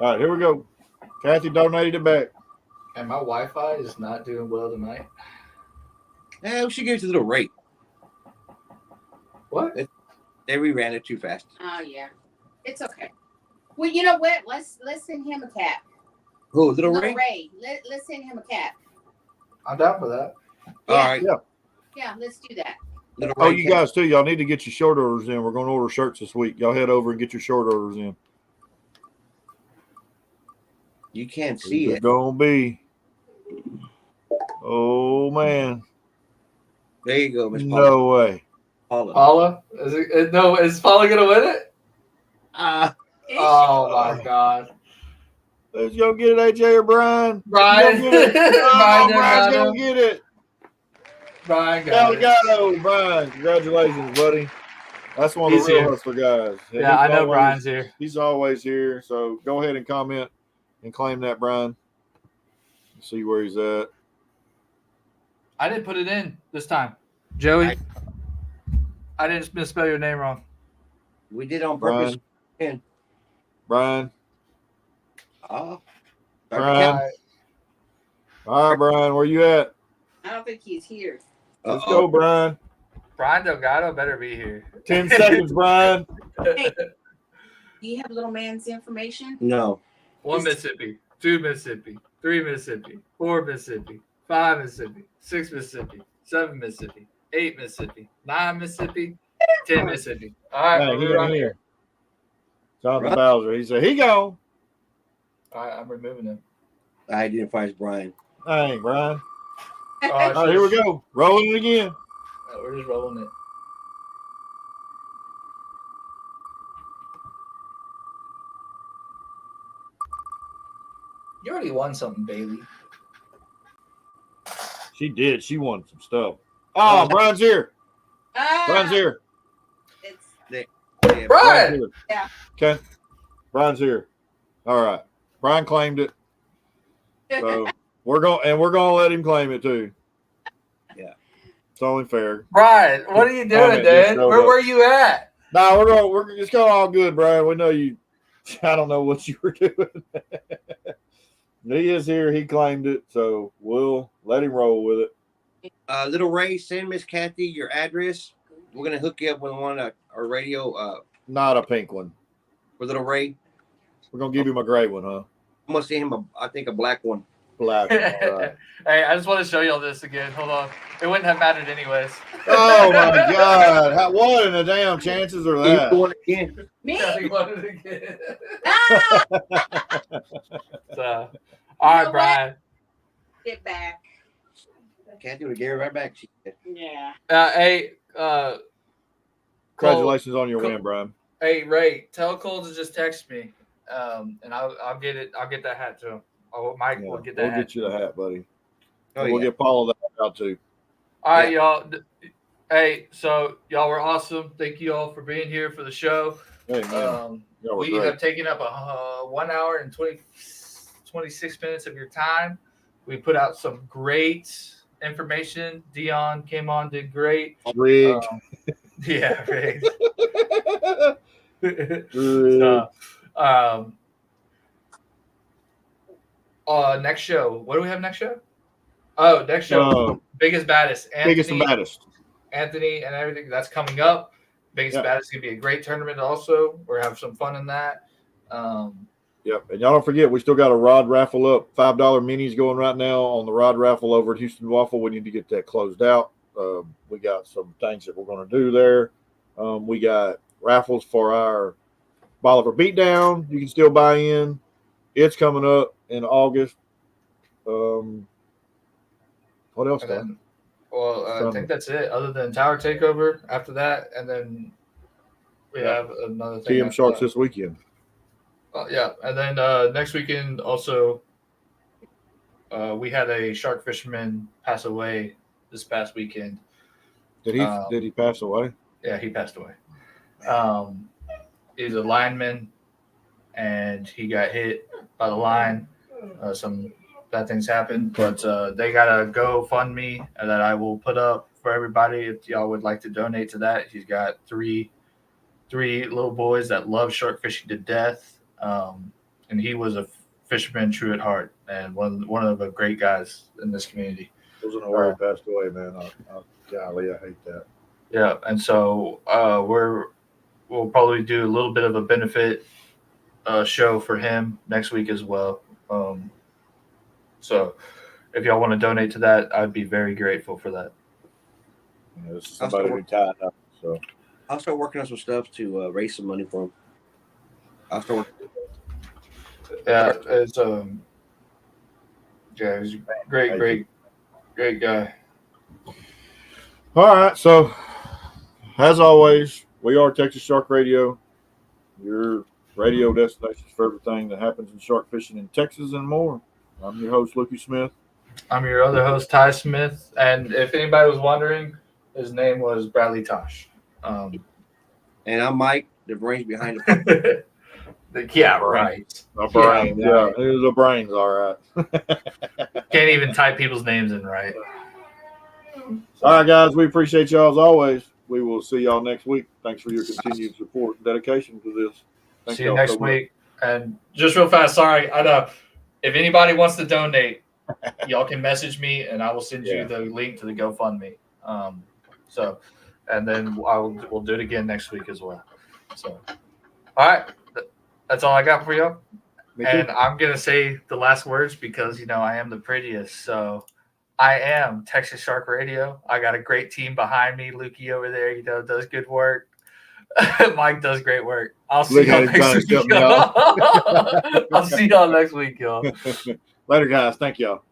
All right, here we go. Kathy donated it back. And my Wi-Fi is not doing well tonight. We should give it to little Ray. What? They reran it too fast. Oh yeah. It's okay. Well, you know what? Let's send him a cap. Who, little Little Ray? Ray. Let's send him a cap. I'm down for that. All right. Yeah, let's do that. Little Oh, Ray you cap. guys too. Y'all need to get your short orders in. We're going to order shirts this week. Y'all head over and get your short orders in. You can't see It's it. gonna be. Oh man. There you go, Miss Paula. No way. Paula. Paula? No, is Paula going to win it? Oh, my God. Let's go get it, AJ or Brian. Brian. Go get it. Oh, Brian Brian's Delgado. gonna get it. Brian got it. Delgado, Brian. Congratulations, buddy. That's one of He's the real here. hustler guys. And Yeah, I he's know always- Brian's here. He's always here. So go ahead and comment and claim that, Brian. See where he's at. I didn't put it in this time. Joey, I didn't misspell your name wrong. We did on purpose. Brian. Oh. Brian. All right, Brian, where you at? I don't think he's here. Let's go, Brian. Brian Delgado better be here. 10 seconds, Brian. Do you have little man's information? No. 1 Mississippi, 2 Mississippi, 3 Mississippi, 4 Mississippi, 5 Mississippi, 6 Mississippi, 7 Mississippi, 8 Mississippi, 9 Mississippi, 10 Mississippi. All right, Hey, he we're ain't on here. here. Jonathan Bowser. He said, he gone. All right, I'm removing him. I identify as Brian. Dang, Brian. Oh, All right, here we go. Rolling it again. We're just rolling it. You already won something, Bailey. She did. She won some stuff. Oh, Brian's here. Brian's here. It's Yeah. Brian's Brian. here. Yeah. Okay. Brian's here. All right. Brian claimed it. So we're gonna let him claim it too. Yeah. It's only fair. Brian, what are you doing, Comment just dude? showed Where up. were you at? No, we're it's going all good, Brian. We know you. I don't know what you were doing. He is here. He claimed it, so we'll let him roll with it. Little Ray, send Miss Kathy your address. We're gonna hook you up with one of our radio Not a pink one. for Little Ray. We're gonna give him a gray one, huh? I'm gonna send him I think a black one. Black. One. All right. Hey, I just want to show y'all this again. Hold on. It wouldn't have mattered anyways. Oh my God! What in the damn chances are You that? want it again? me. Yeah, he wanted it again. Ah, So, all right, know Brian. get back. Kathy would have gave it right back. She said. Yeah. Hey, Cole, Congratulations on your Cool. win, Brian. hey, Ray, tell Cole to just text me, and I'll get it. I'll get that hat to him. Oh, Mike Yeah, will get we'll that hat. get you the hat, buddy. Oh, We'll yeah. get Paul that out too. All right, y'all. Hey, so y'all were awesome. Thank you all for being here for the show. Hey man, y'all were We great. have taken up 1 hour and 26 minutes of your time. We put out some great information. Dion came on, did great. Rigged. Yeah, rigged. Rigged. So, next show. What do we have next show? Oh, next show. Biggest baddest. Anthony, Biggest and baddest. Anthony and everything that's coming up. Biggest Yeah. baddest is gonna be a great tournament. Also, we're having some fun in that. Yep. And y'all don't forget, we still got a rod raffle up. $5 minis going right now on the rod raffle over at Houston Waffle. We need to get that closed out. We got some things that we're going to do there. We got raffles for our Bolivar Beatdown. You can still buy in. It's coming up in August. What else? And Dan? then, I think that's it. Other than Tower Takeover after that, and then we Yeah. have another thing. TM after Sharks that. this weekend. Yeah, and then next weekend also, we had a shark fisherman pass away this past weekend. Did he pass away? Yeah, he passed away. He's a lineman, and he got hit by the line. Some bad things happened, but they got a GoFundMe that I will put up for everybody if y'all would like to donate to that. He's got three little boys that love shark fishing to death, and he was a fisherman true at heart and one of the great guys in this community. Wasn't aware he passed away, man. Golly, I hate that. Yeah, and so we'll probably do a little bit of a benefit show for him next week as well. So if y'all want to donate to that, I'd be very grateful for that. Yeah, this is somebody who tied up. So I'll start working on some stuff to raise some money for him. I'll start working. Yeah, it's he's a great guy. all right. So as always, we are Texas Shark Radio, your radio destination for everything that happens in shark fishing in Texas and more. I'm your host, Lukey Smith. I'm your other host, Ty Smith, and if anybody was wondering, his name was Bradley Tosh. And I'm Mike, the brains behind the. Yeah, right. A brain, Yeah, yeah, right. it was a brains, all right. Can't even type people's names in right. All right, guys, we appreciate y'all as always. We will see y'all next week. Thanks for your continued support and dedication to this. Thank See you y'all next so much. week. And just real fast, sorry, I know if anybody wants to donate, y'all can message me and I will send Yeah. you the link to the GoFundMe. So, and then we'll do it again next week as well. So, all right, that's all I got for y'all. Me too. And I'm gonna say the last words because I am the prettiest. So I am Texas Shark Radio. I got a great team behind me. Lukey over there, does good work. Mike does great work. I'll see Look y'all at him trying next to week. shut me off. I'll see y'all next week, y'all. Later, guys. Thank y'all.